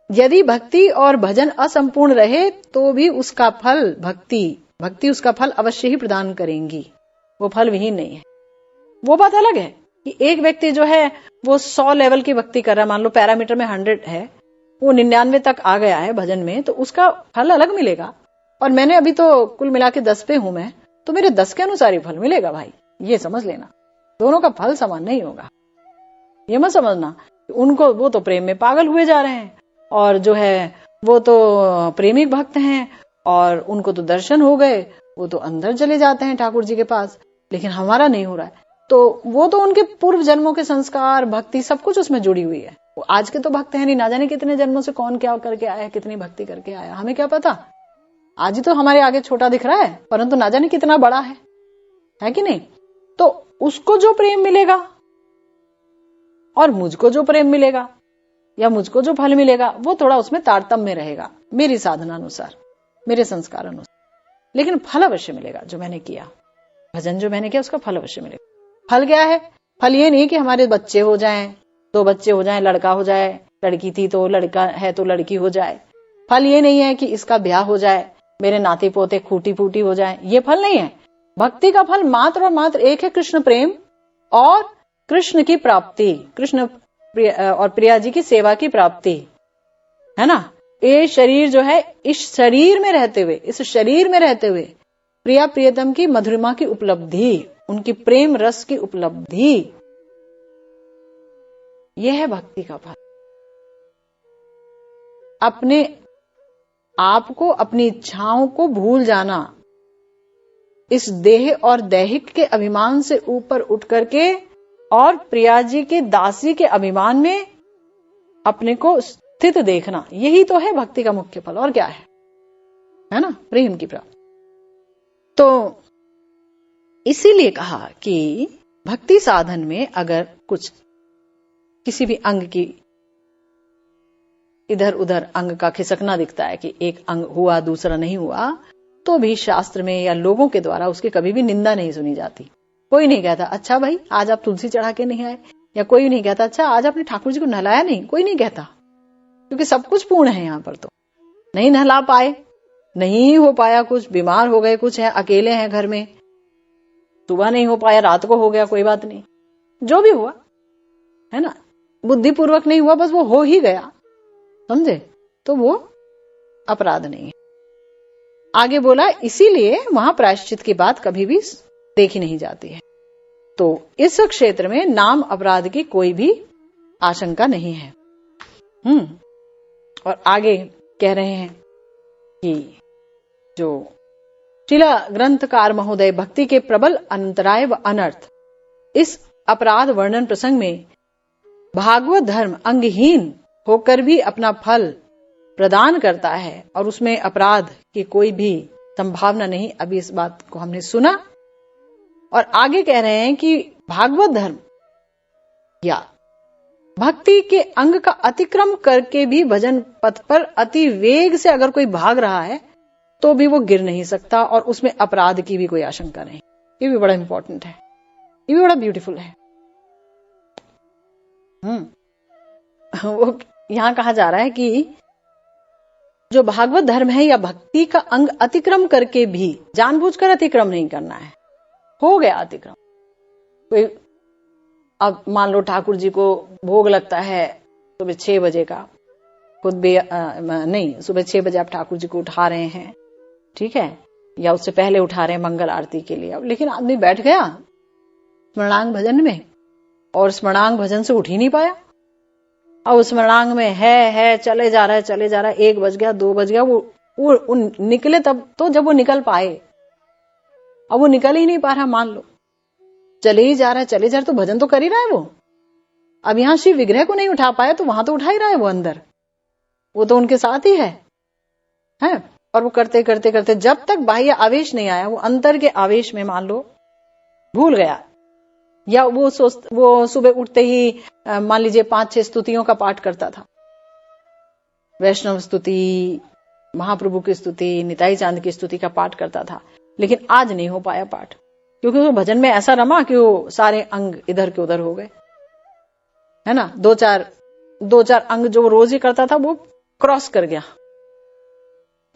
यदि भक्ति और भजन असंपूर्ण रहे तो भी उसका फल भक्ति उसका फल अवश्य ही प्रदान करेंगी, वो फल विहीन नहीं है। वो बात अलग है कि एक व्यक्ति जो है वो 100 लेवल की भक्ति कर रहा है, मान लो पैरामीटर में 100 है, वो 99 तक आ गया है भजन में, तो उसका फल अलग मिलेगा। और मैंने अभी तो कुल मिला के 10 पे हूं मैं, तो मेरे 10 के अनुसार ही फल मिलेगा भाई, ये समझ लेना। दोनों का फल समान नहीं होगा, ये मत समझना उनको वो तो प्रेम में पागल हुए जा रहे हैं और जो है वो तो प्रेमिक भक्त हैं और उनको तो दर्शन हो गए, वो तो अंदर चले जाते हैं ठाकुर जी के पास, लेकिन हमारा नहीं हो रहा है। तो वो तो उनके पूर्व जन्मों के संस्कार भक्ति सब कुछ उसमें जुड़ी हुई है। वो आज के तो भक्त है नहीं, ना जाने कितने जन्मों से कौन क्या करके आया, कितनी भक्ति करके आया, हमें क्या पता। आज ही तो हमारे आगे छोटा दिख रहा है, परंतु ना जाने कितना बड़ा है कि नहीं। तो उसको जो प्रेम मिलेगा और मुझको जो प्रेम मिलेगा या मुझको जो फल मिलेगा वो थोड़ा उसमें तारतम्य रहेगा, मेरी साधना अनुसार, मेरे संस्कार अनुसार। लेकिन फल अवश्य मिलेगा। जो मैंने किया भजन, जो मैंने किया उसका फल अवश्य मिलेगा। फल क्या है? फल ये नहीं कि हमारे बच्चे हो जाएं, 2 बच्चे हो जाएं, लड़का हो जाए, लड़की थी तो लड़का है तो लड़की हो जाए। फल ये नहीं है कि इसका ब्याह हो जाए, मेरे नाती पोते खूटी फूटी हो जाए, ये फल नहीं है। भक्ति का फल मात्र और मात्र एक है, कृष्ण प्रेम और कृष्ण की प्राप्ति, कृष्ण और प्रिया जी की सेवा की प्राप्ति, है ना। ये शरीर जो है, इस शरीर में रहते हुए प्रिया प्रियतम की मधुरिमा की उपलब्धि, उनकी प्रेम रस की उपलब्धि, यह है भक्ति का फल। अपने आप को, अपनी इच्छाओं को भूल जाना, इस देह और दैहिक के अभिमान से ऊपर उठ करके और प्रिया जी के दासी के अभिमान में अपने को स्थित देखना, यही तो है भक्ति का मुख्य फल। और क्या है ना, प्रेम की प्राप्ति। तो इसीलिए कहा कि भक्ति साधन में अगर कुछ किसी भी अंग की इधर उधर अंग का खिसकना दिखता है कि एक अंग हुआ दूसरा नहीं हुआ, तो भी शास्त्र में या लोगों के द्वारा उसकी कभी भी निंदा नहीं सुनी जाती। कोई नहीं कहता अच्छा भाई आज आप तुलसी चढ़ा के नहीं आए, या कोई नहीं कहता अच्छा आज आपने ठाकुर जी को नहलाया नहीं, कोई नहीं कहता। क्योंकि सब कुछ पूर्ण है यहां पर। तो नहीं नहला पाए, नहीं हो पाया, कुछ बीमार हो गए, कुछ है, अकेले हैं घर में, सुबह नहीं हो पाया, रात को हो गया, कोई बात नहीं, जो भी हुआ है ना, बुद्धिपूर्वक नहीं हुआ, बस वो हो ही गया, समझे, तो वो अपराध नहीं है। आगे बोला इसीलिए वहां प्रायश्चित की बात कभी भी देखी नहीं जाती है। तो इस क्षेत्र में नाम अपराध की कोई भी आशंका नहीं है। और आगे कह रहे हैं कि जो शिला ग्रंथकार महोदय भक्ति के प्रबल अंतराय व अनर्थ इस अपराध वर्णन प्रसंग में भागवत धर्म अंगहीन होकर भी अपना फल प्रदान करता है और उसमें अपराध की कोई भी संभावना नहीं। अभी इस बात को हमने सुना और आगे कह रहे हैं कि भागवत धर्म या भक्ति के अंग का अतिक्रम करके भी भजन पथ पर अति वेग से अगर कोई भाग रहा है तो भी वो गिर नहीं सकता और उसमें अपराध की भी कोई आशंका नहीं। ये भी बड़ा इंपॉर्टेंट है, ये भी बड़ा ब्यूटीफुल है। वो यहां कहा जा रहा है कि जो भागवत धर्म है या भक्ति का अंग अतिक्रम करके भी, जानबूझकर अतिक्रम नहीं करना है, हो गया अतिक्रम। कोई अब मान लो ठाकुर जी को भोग लगता है सुबह 6 बजे का, खुद भी नहीं, सुबह 6 बजे आप ठाकुर जी को उठा रहे हैं, ठीक है, या उससे पहले उठा रहे हैं मंगल आरती के लिए। अब लेकिन आदमी बैठ गया स्मरणांग भजन में और स्मरणांग भजन से उठ ही नहीं पाया। अब स्मरणांग में है चले जा रहा है, 1 बज गया, 2 बज गया, वो निकले तब तो जब वो निकल पाए। अब वो निकल ही नहीं पा रहा, मान लो चले ही जा रहा है, तो भजन तो कर ही रहा है वो। अब यहां शिव विग्रह को नहीं उठा पाया तो वहां तो उठा ही रहा है वो अंदर, वो तो उनके साथ ही है। और वो करते करते करते जब तक बाह्य आवेश नहीं आया, वो अंतर के आवेश में मान लो भूल गया, या वो सुबह उठते ही मान लीजिए 5-6 स्तुतियों का पाठ करता था, वैष्णव स्तुति, महाप्रभु की स्तुति, निताई चांद की स्तुति का पाठ करता था, लेकिन आज नहीं हो पाया पाठ, क्योंकि वो भजन में ऐसा रमा कि वो सारे अंग इधर के उधर हो गए, है ना। 2-4 अंग जो रोज ही करता था वो क्रॉस कर गया।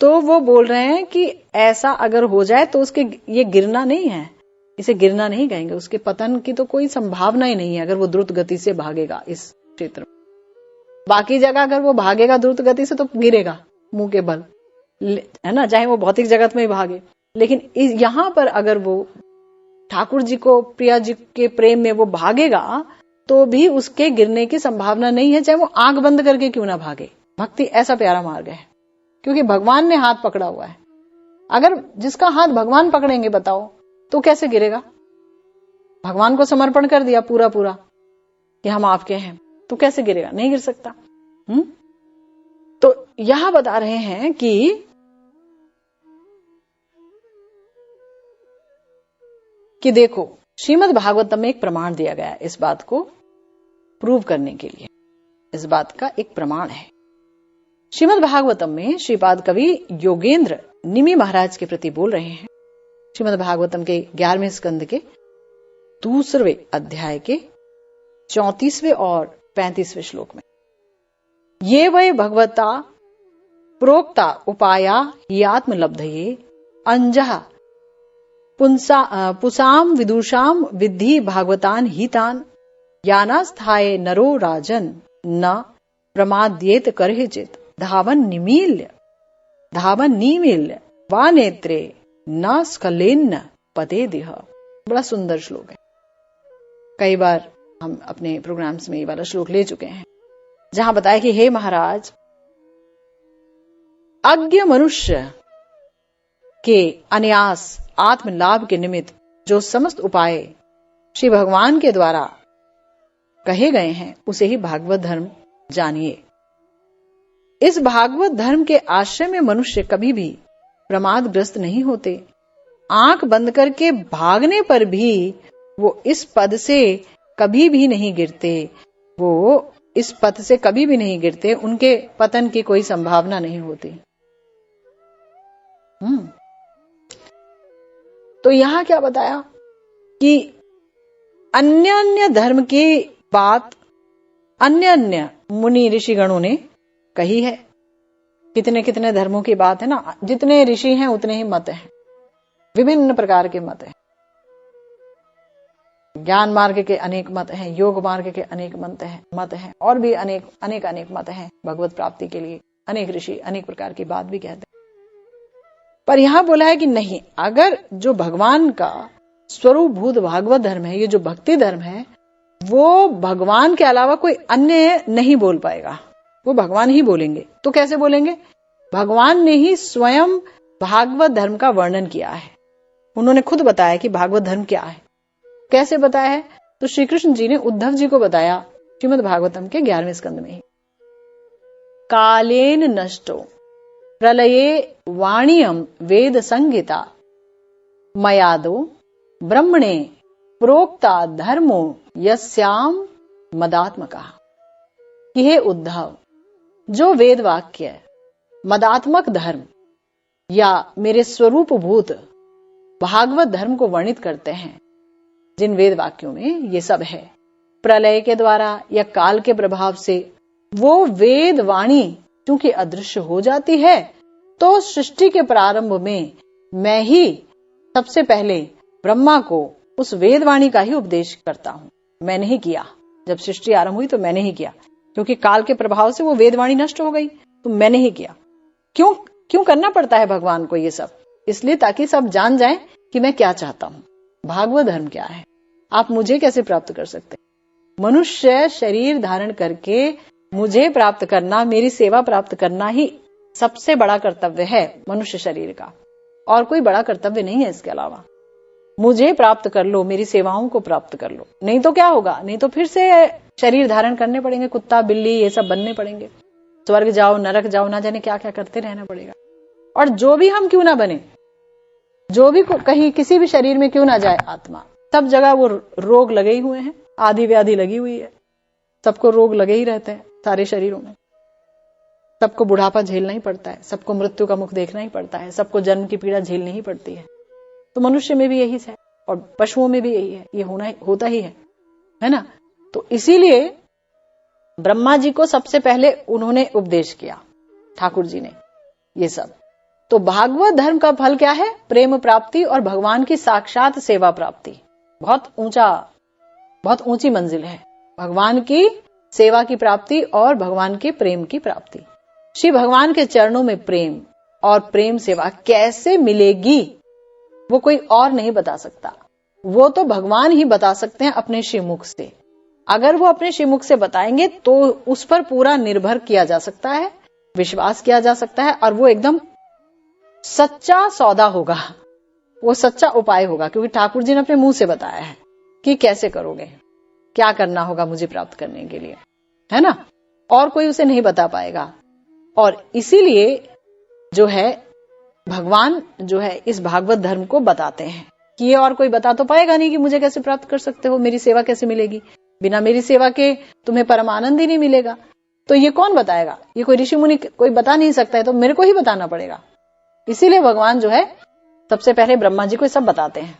तो वो बोल रहे हैं कि ऐसा अगर हो जाए तो उसके ये गिरना नहीं है, इसे गिरना नहीं कहेंगे, उसके पतन की तो कोई संभावना ही नहीं है अगर वो द्रुत गति से भागेगा इस क्षेत्र में। बाकी जगह अगर वो भागेगा द्रुत गति से तो गिरेगा मुंह के बल, है ना, चाहे वो भौतिक जगत में ही भागे। लेकिन यहां पर अगर वो ठाकुर जी को, प्रिया जी के प्रेम में वो भागेगा तो भी उसके गिरने की संभावना नहीं है, चाहे वो आंख बंद करके क्यों ना भागे। भक्ति ऐसा प्यारा मार्ग है, क्योंकि भगवान ने हाथ पकड़ा हुआ है। अगर जिसका हाथ भगवान पकड़ेंगे बताओ तो कैसे गिरेगा। भगवान को समर्पण कर दिया पूरा कि हम आपके हैं, तो कैसे गिरेगा, नहीं गिर सकता। तो यहां बता रहे हैं कि देखो श्रीमद् भागवतम में एक प्रमाण दिया गया है इस बात को प्रूव करने के लिए, इस बात का एक प्रमाण है। श्रीमद् भागवतम में श्रीपाद कवि योगेंद्र निमि महाराज के प्रति बोल रहे हैं। श्रीमद् भागवतम के 11वें स्कंद के 2वें अध्याय के 34वें और 35वें श्लोक में, ये वै भगवता प्रोक्ता उपाया ही आत्मलब्धये अंजः पुंसाम विदुषाम विद्धि भागवतान हितान यानास्थाये नरो राजन न प्रमाद्येत करहिचित धावन निमील्य वा नेत्रे न स्खलेन्न पते दिह। बड़ा सुंदर श्लोक है। कई बार हम अपने प्रोग्राम्स में ये वाला श्लोक ले चुके हैं, जहां बताया कि हे महाराज, अज्ञ मनुष्य के अन्यास आत्म लाभ के निमित्त जो समस्त उपाय श्री भगवान के द्वारा कहे गए हैं उसे ही भागवत धर्म जानिए। इस भागवत धर्म के आश्रय में मनुष्य कभी भी प्रमादग्रस्त नहीं होते। आंख बंद करके भागने पर भी वो इस पद से कभी भी नहीं गिरते, उनके पतन की कोई संभावना नहीं होती। तो यहां क्या बताया कि अन्य धर्म की बात अन्य मुनि ऋषिगणों ने कही है। कितने कितने धर्मों की बात है ना, जितने ऋषि हैं उतने ही मत हैं, विभिन्न प्रकार के मत हैं। ज्ञान मार्ग के अनेक मत हैं, योग मार्ग के अनेक मत हैं और भी अनेक मत हैं। भगवत प्राप्ति के लिए अनेक ऋषि अनेक प्रकार की बात भी कहते हैं। पर यहां बोला है कि नहीं, अगर जो भगवान का स्वरूप भूत भागवत धर्म है, ये जो भक्ति धर्म है, वो भगवान के अलावा कोई अन्य नहीं बोल पाएगा, वो भगवान ही बोलेंगे। तो कैसे बोलेंगे? भगवान ने ही स्वयं भागवत धर्म का वर्णन किया है। उन्होंने खुद बताया कि भागवत धर्म क्या है। कैसे बताया है? तो श्री कृष्ण जी ने उद्धव जी को बताया श्रीमद् भागवतम के 11वें स्कंद में ही। कालेन नष्टो प्रलये वाणियम वेद संगीता मयादो ब्रह्मणे प्रोक्ता धर्मो यस्याम मदात्मका। कि हे उद्धव, जो वेद वाक्य मदात्मक धर्म या मेरे स्वरूप भूत भागवत धर्म को वर्णित करते हैं, जिन वेद वाक्यों में ये सब है, प्रलय के द्वारा या काल के प्रभाव से वो वेद वाणी चूंकि अदृश्य हो जाती है, तो सृष्टि के प्रारंभ में मैं ही सबसे पहले ब्रह्मा को उस वेद वाणी का ही उपदेश करता हूं। मैंने ही किया, जब सृष्टि आरंभ हुई तो मैंने ही किया, क्योंकि काल के प्रभाव से वो वेद वाणी नष्ट हो गई, तो मैंने ही किया। क्यों करना पड़ता है भगवान को ये सब? इसलिए ताकि सब जान जाएं कि मैं क्या चाहता हूं, भागवत धर्म क्या है, आप मुझे कैसे प्राप्त कर सकते हैं। मनुष्य शरीर धारण करके मुझे प्राप्त करना, मेरी सेवा प्राप्त करना ही सबसे बड़ा कर्तव्य है मनुष्य शरीर का, और कोई बड़ा कर्तव्य नहीं है इसके अलावा। मुझे प्राप्त कर लो, मेरी सेवाओं को प्राप्त कर लो, नहीं तो क्या होगा? नहीं तो फिर से शरीर धारण करने पड़ेंगे, कुत्ता बिल्ली ये सब बनने पड़ेंगे, स्वर्ग जाओ नरक जाओ, ना जाने क्या क्या करते रहना पड़ेगा। और जो भी हम क्यों ना बने, जो भी कहीं किसी भी शरीर में क्यों ना जाए आत्मा, सब जगह वो रोग लगे ही हुए हैं, आदि व्याधि लगी हुई है, सबको रोग लगे ही रहते हैं सारे शरीरों में, सबको बुढ़ापा झेलना ही पड़ता है, सबको मृत्यु का मुख देखना ही पड़ता है, सबको जन्म की पीड़ा झेलनी ही पड़ती है। तो मनुष्य में भी यही है और पशुओं में भी यही है, ये होता ही है ना। तो इसीलिए ब्रह्मा जी को सबसे पहले उन्होंने उपदेश किया, ठाकुर जी ने ये सब। तो भागवत धर्म का फल क्या है? प्रेम प्राप्ति और भगवान की साक्षात सेवा प्राप्ति। बहुत ऊंची मंजिल है, भगवान की सेवा की प्राप्ति और भगवान के प्रेम की प्राप्ति। श्री भगवान के चरणों में प्रेम और प्रेम सेवा कैसे मिलेगी, वो कोई और नहीं बता सकता, वो तो भगवान ही बता सकते हैं अपने श्रीमुख से। अगर वो अपने श्रीमुख से बताएंगे तो उस पर पूरा निर्भर किया जा सकता है, विश्वास किया जा सकता है, और वो एकदम सच्चा सौदा होगा, वो सच्चा उपाय होगा, क्योंकि ठाकुर जी ने अपने मुंह से बताया है कि कैसे करोगे, क्या करना होगा मुझे प्राप्त करने के लिए, है ना। और कोई उसे नहीं बता पाएगा। और इसीलिए जो है भगवान जो है इस भागवत धर्म को बताते हैं कि ये और कोई बता तो पाएगा नहीं कि मुझे कैसे प्राप्त कर सकते हो, मेरी सेवा कैसे मिलेगी, बिना मेरी सेवा के तुम्हें परमानंद ही नहीं मिलेगा। तो ये कौन बताएगा? ये कोई ऋषि मुनि कोई बता नहीं सकता है, तो मेरे को ही बताना पड़ेगा। इसीलिए भगवान जो है सबसे पहले ब्रह्मा जी को सब बताते हैं,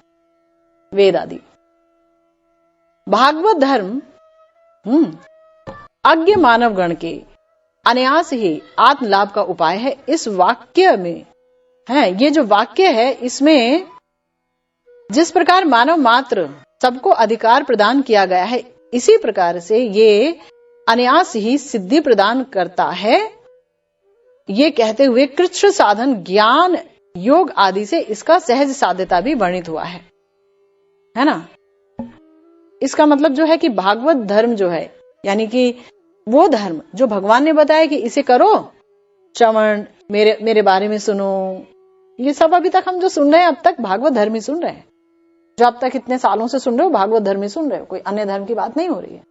वेद आदि। भागवत धर्म अज्ञ मानव गण के अनायास ही आत्म लाभ का उपाय है। इस वाक्य में है, ये जो वाक्य है इसमें जिस प्रकार मानव मात्र सबको अधिकार प्रदान किया गया है, इसी प्रकार से ये अनायास ही सिद्धि प्रदान करता है। ये कहते हुए कृच्छ साधन ज्ञान योग आदि से इसका सहज साध्यता भी वर्णित हुआ है ना। इसका मतलब जो है कि भागवत धर्म जो है, यानी कि वो धर्म जो भगवान ने बताया कि इसे करो, श्रवण मेरे बारे में सुनो, ये सब अभी तक हम जो सुन रहे हैं अब तक भागवत धर्म ही सुन रहे हैं। जो अब तक इतने सालों से सुन रहे हो भागवत धर्म ही सुन रहे हो, कोई अन्य धर्म की बात नहीं हो रही है।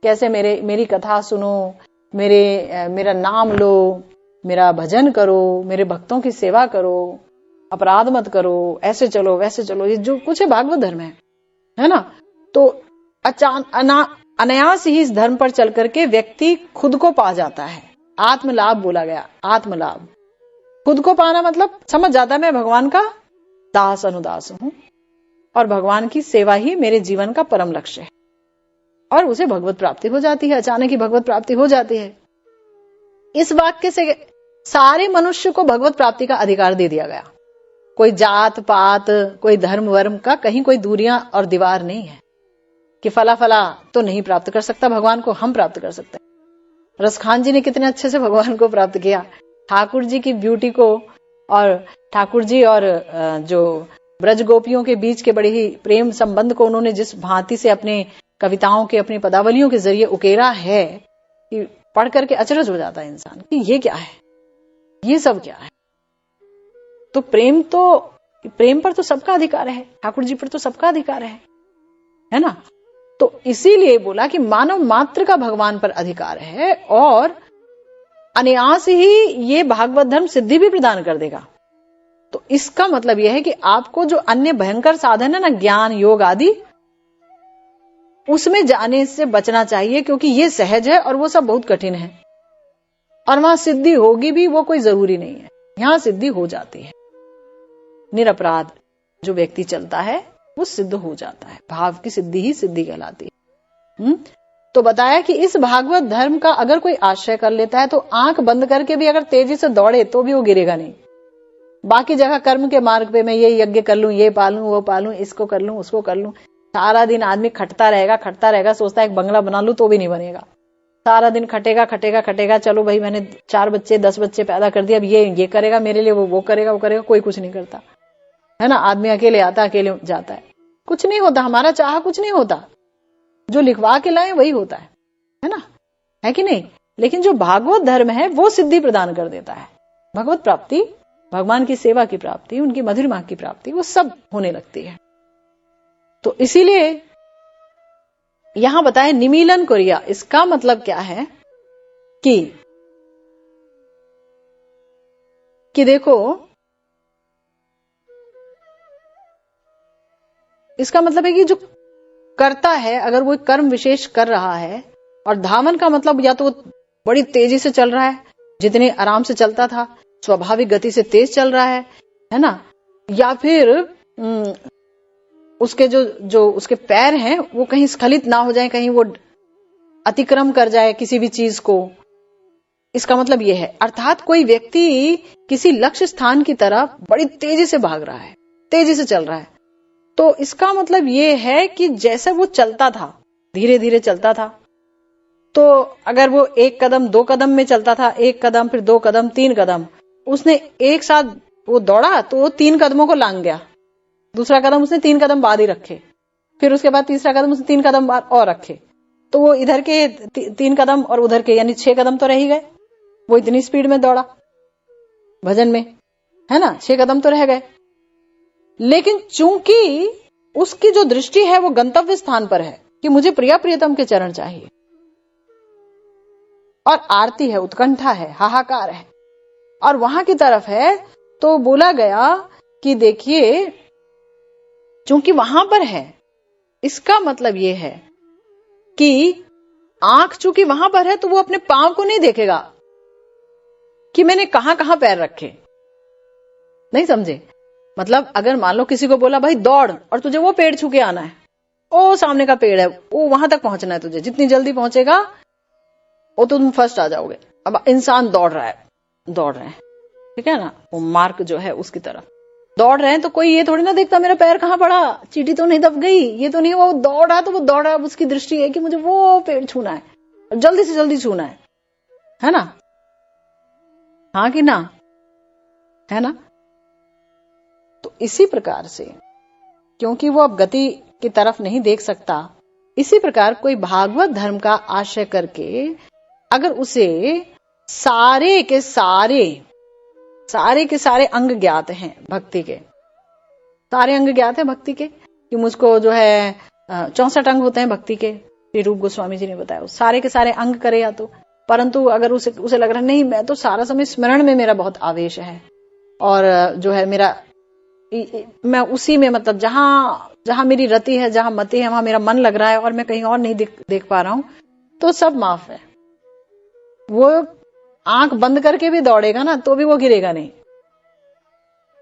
कैसे मेरी कथा सुनो, मेरा नाम लो, मेरा भजन करो, मेरे भक्तों की सेवा करो, अपराध मत करो, ऐसे चलो वैसे चलो, ये जो कुछ है भागवत धर्म है ना। तो अनायास ही इस धर्म पर चल करके व्यक्ति खुद को पा जाता है। आत्मलाभ बोला गया, आत्मलाभ, खुद को पाना मतलब समझ जाता है मैं भगवान का दास अनुदास हूं और भगवान की सेवा ही मेरे जीवन का परम लक्ष्य है, और उसे भगवत प्राप्ति हो जाती है, अचानक ही भगवत प्राप्ति हो जाती है। इस वाक्य से सारे मनुष्य को भगवत प्राप्ति का अधिकार दे दिया गया। कोई जात पात, कोई धर्म वर्म का कहीं कोई दूरियां और दीवार नहीं है कि फला फला तो नहीं प्राप्त कर सकता भगवान को, हम प्राप्त कर सकते हैं। रसखान जी ने कितने अच्छे से भगवान को प्राप्त किया। ठाकुर जी की ब्यूटी को और ठाकुर जी और जो ब्रज गोपियों के बीच के बड़े ही प्रेम संबंध को उन्होंने जिस भांति से अपने कविताओं के, अपनी पदावलियों के जरिए उकेरा है कि पढ़ करके अचरज हो जाता है इंसान कि ये क्या है, ये सब क्या है। तो प्रेम पर तो सबका अधिकार है, ठाकुर जी पर तो सबका अधिकार है ना। तो इसीलिए बोला कि मानव मात्र का भगवान पर अधिकार है और अनायास ही ये भागवत धर्म सिद्धि भी प्रदान कर देगा। तो इसका मतलब यह है कि आपको जो अन्य भयंकर साधन है ना, ज्ञान योग आदि, उसमें जाने से बचना चाहिए, क्योंकि ये सहज है और वो सब बहुत कठिन है। और वहां सिद्धि होगी भी वो कोई जरूरी नहीं है, यहां सिद्धि हो जाती है। निरपराध जो व्यक्ति चलता है वो सिद्ध हो जाता है, भाव की सिद्धि ही सिद्धि कहलाती है। तो बताया कि इस भागवत धर्म का अगर कोई आश्रय कर लेता है तो आंख बंद करके भी अगर तेजी से दौड़े तो भी वो गिरेगा नहीं। बाकी जगह कर्म के मार्ग पे मैं ये यज्ञ कर लूं, ये पालूं, वो पालूं, इसको कर लूं, उसको कर लूं, सारा दिन आदमी खटता रहेगा, सोचता है एक बंगला बना लूं तो भी नहीं बनेगा। सारा दिन खटेगा, चलो भाई मैंने 4 बच्चे 10 बच्चे पैदा कर दिए, अब ये करेगा मेरे लिए, वो करेगा, कोई कुछ नहीं करता है ना। आदमी अकेले आता, अकेले जाता है, कुछ नहीं होता, हमारा चाह कुछ नहीं होता, जो लिखवा के लाए वही होता है ना, है कि नहीं। लेकिन जो भागवत धर्म है वो सिद्धि प्रदान कर देता है, भगवत प्राप्ति, भगवान की सेवा की प्राप्ति, उनकी मधुरिमा की प्राप्ति, वो सब होने लगती है। तो इसीलिए यहां बताए निमीलन कोरिया, इसका मतलब क्या है कि देखो, इसका मतलब है कि जो करता है, अगर वो कर्म विशेष कर रहा है, और धावन का मतलब या तो वो बड़ी तेजी से चल रहा है, जितने आराम से चलता था स्वाभाविक गति से तेज चल रहा है ना, या फिर उसके जो उसके पैर हैं वो कहीं स्खलित ना हो जाए, कहीं वो अतिक्रम कर जाए किसी भी चीज को। इसका मतलब यह है, अर्थात कोई व्यक्ति किसी लक्ष्य स्थान की तरफ बड़ी तेजी से भाग रहा है, तेजी से चल रहा है, तो इसका मतलब ये है कि जैसे वो चलता था, धीरे धीरे चलता था, तो अगर वो 1 कदम 2 कदम में चलता था, 1 कदम फिर 2 कदम 3 कदम, उसने एक साथ वो दौड़ा तो वो 3 कदमों को लांग गया, दूसरा कदम उसने 3 कदम बाद ही रखे, फिर उसके बाद तीसरा कदम उसने 3 कदम बाद और रखे, तो वो इधर के 3 कदम और उधर के यानी 6 कदम तो रह ही गए। वो इतनी स्पीड में दौड़ा भजन में, है ना, 6 कदम तो रह गए। लेकिन चूंकि उसकी जो दृष्टि है वो गंतव्य स्थान पर है कि मुझे प्रिया प्रियतम के चरण चाहिए, और आरती है, उत्कंठा है, हाहाकार है, और वहां की तरफ है, तो बोला गया कि देखिए चूंकि वहां पर है, इसका मतलब यह है कि आंख चूंकि वहां पर है तो वो अपने पांव को नहीं देखेगा कि मैंने कहां कहां पैर रखे। नहीं समझे? मतलब अगर मान लो किसी को बोला भाई दौड़, और तुझे वो पेड़ छू के आना है, ओ सामने का पेड़ है, वो वहां तक पहुंचना है तुझे, जितनी जल्दी पहुंचेगा वो तुम फर्स्ट आ जाओगे। अब इंसान दौड़ रहे हैं, ठीक है ना, वो मार्ग जो है उसकी तरफ दौड़ रहे हैं, तो कोई ये थोड़ी ना देखता मेरा पैर कहां पड़ा, चींटी तो नहीं दब गई, ये तो नहीं, वो दौड़ रहा तो वो दौड़ रहा है, उसकी दृष्टि है कि मुझे वो पेड़ छूना है, जल्दी से जल्दी छूना है ना, हाँ कि ना, है ना। तो इसी प्रकार से क्योंकि वो अब गति की तरफ नहीं देख सकता, इसी प्रकार कोई भागवत धर्म का आश्रय करके अगर उसे सारे के सारे अंग ज्ञात हैं भक्ति के, सारे अंग ज्ञात हैं भक्ति के, कि मुझको जो है 64 अंग होते हैं भक्ति के, श्री रूप गोस्वामी जी ने बताया, सारे के सारे अंग करे या तो, परंतु अगर उसे लग रहा है नहीं मैं तो सारा समय स्मरण में मेरा बहुत आवेश है, और जो है मेरा मैं उसी में, मतलब जहां मेरी रति है, जहां मति है, वहां मेरा मन लग रहा है और मैं कहीं और नहीं देख पा रहा हूं, तो सब माफ है। वो आंख बंद करके भी दौड़ेगा ना तो भी वो गिरेगा नहीं,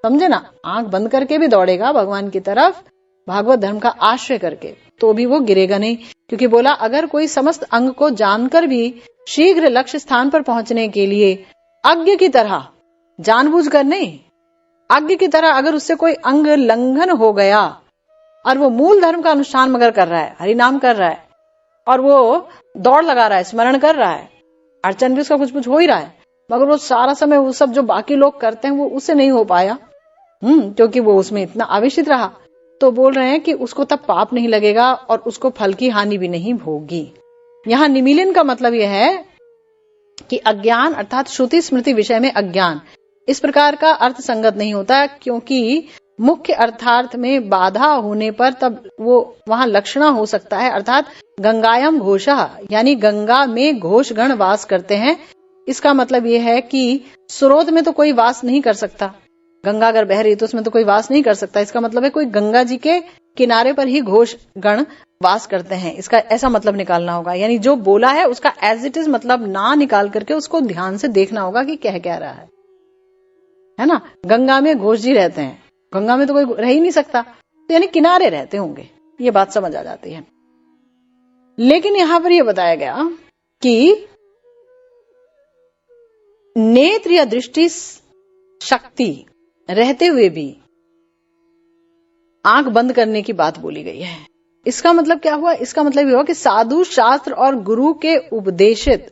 समझे ना, आंख बंद करके भी दौड़ेगा भगवान की तरफ भागवत धर्म का आश्रय करके, तो भी वो गिरेगा नहीं, क्योंकि बोला अगर कोई समस्त अंग को जानकर भी शीघ्र लक्ष्य स्थान पर पहुंचने के लिए अज्ञ की तरह, जानबूझकर नहीं, अज्ञ की तरह अगर उससे कोई अंग लंघन हो गया और वो मूल धर्म का अनुष्ठान मगर कर रहा है, हरि नाम कर रहा है और वो दौड़ लगा रहा है, स्मरण कर रहा है, अर्चन भी उसका कुछ कुछ हो ही रहा है, मगर वो सारा समय वो सब जो बाकी लोग करते हैं वो उससे नहीं हो पाया, क्योंकि वो उसमें इतना आवेशित रहा, तो बोल रहे हैं कि उसको तब पाप नहीं लगेगा और उसको फल की हानि भी नहीं होगी। यहां निमीलन का मतलब यह है कि अज्ञान अर्थात श्रुति स्मृति विषय में अज्ञान इस प्रकार का अर्थ संगत नहीं होता, क्योंकि मुख्य अर्थार्थ में बाधा होने पर तब वो वहां लक्षणा हो सकता है, अर्थात गंगायाम घोषः, यानी गंगा में घोष गण वास करते हैं। इसका मतलब यह है कि स्रोत में तो कोई वास नहीं कर सकता, गंगा अगर बह रही तो उसमें तो कोई वास नहीं कर सकता, इसका मतलब है कोई गंगा जी के किनारे पर ही घोष गण वास करते हैं, इसका ऐसा मतलब निकालना होगा। यानी जो बोला है उसका एज इट इज मतलब ना निकाल करके उसको ध्यान से देखना होगा कि क्या रहा है ना। गंगा में घोष जी रहते हैं, गंगा में तो कोई रह ही नहीं सकता, तो यानी किनारे रहते होंगे, ये बात समझ आ जाती है। लेकिन यहां पर यह बताया गया कि नेत्र या दृष्टि शक्ति रहते हुए भी आंख बंद करने की बात बोली गई है। इसका मतलब क्या हुआ? इसका मतलब यह हुआ कि साधु शास्त्र और गुरु के उपदेशित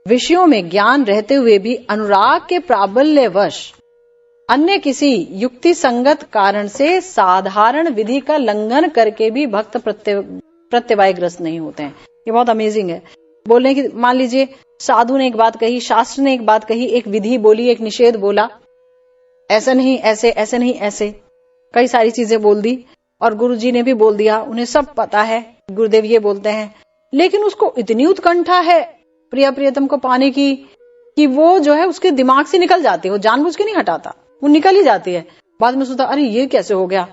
विषयों में ज्ञान रहते हुए भी अनुराग के प्राबल्यवश अन्य किसी युक्ति संगत कारण से साधारण विधि का लंघन करके भी भक्त प्रत्यवायग्रस्त नहीं होते हैं। ये बहुत अमेजिंग है। बोलने की, मान लीजिए साधु ने एक बात कही, शास्त्र ने एक बात कही, एक विधि बोली, एक निषेध बोला, ऐसा नहीं ऐसे, ऐसे नहीं ऐसे, कई सारी चीजें बोल दी और गुरु जी ने भी बोल दिया, उन्हें सब पता है, गुरुदेव ये बोलते हैं, लेकिन उसको इतनी उत्कंठा है प्रिया प्रियतम को पाने की कि वो जो है उसके दिमाग से निकल जाती है, वो जानबूझ के नहीं हटाता, वो निकल ही जाती है। बाद में सोचता अरे ये कैसे हो गया,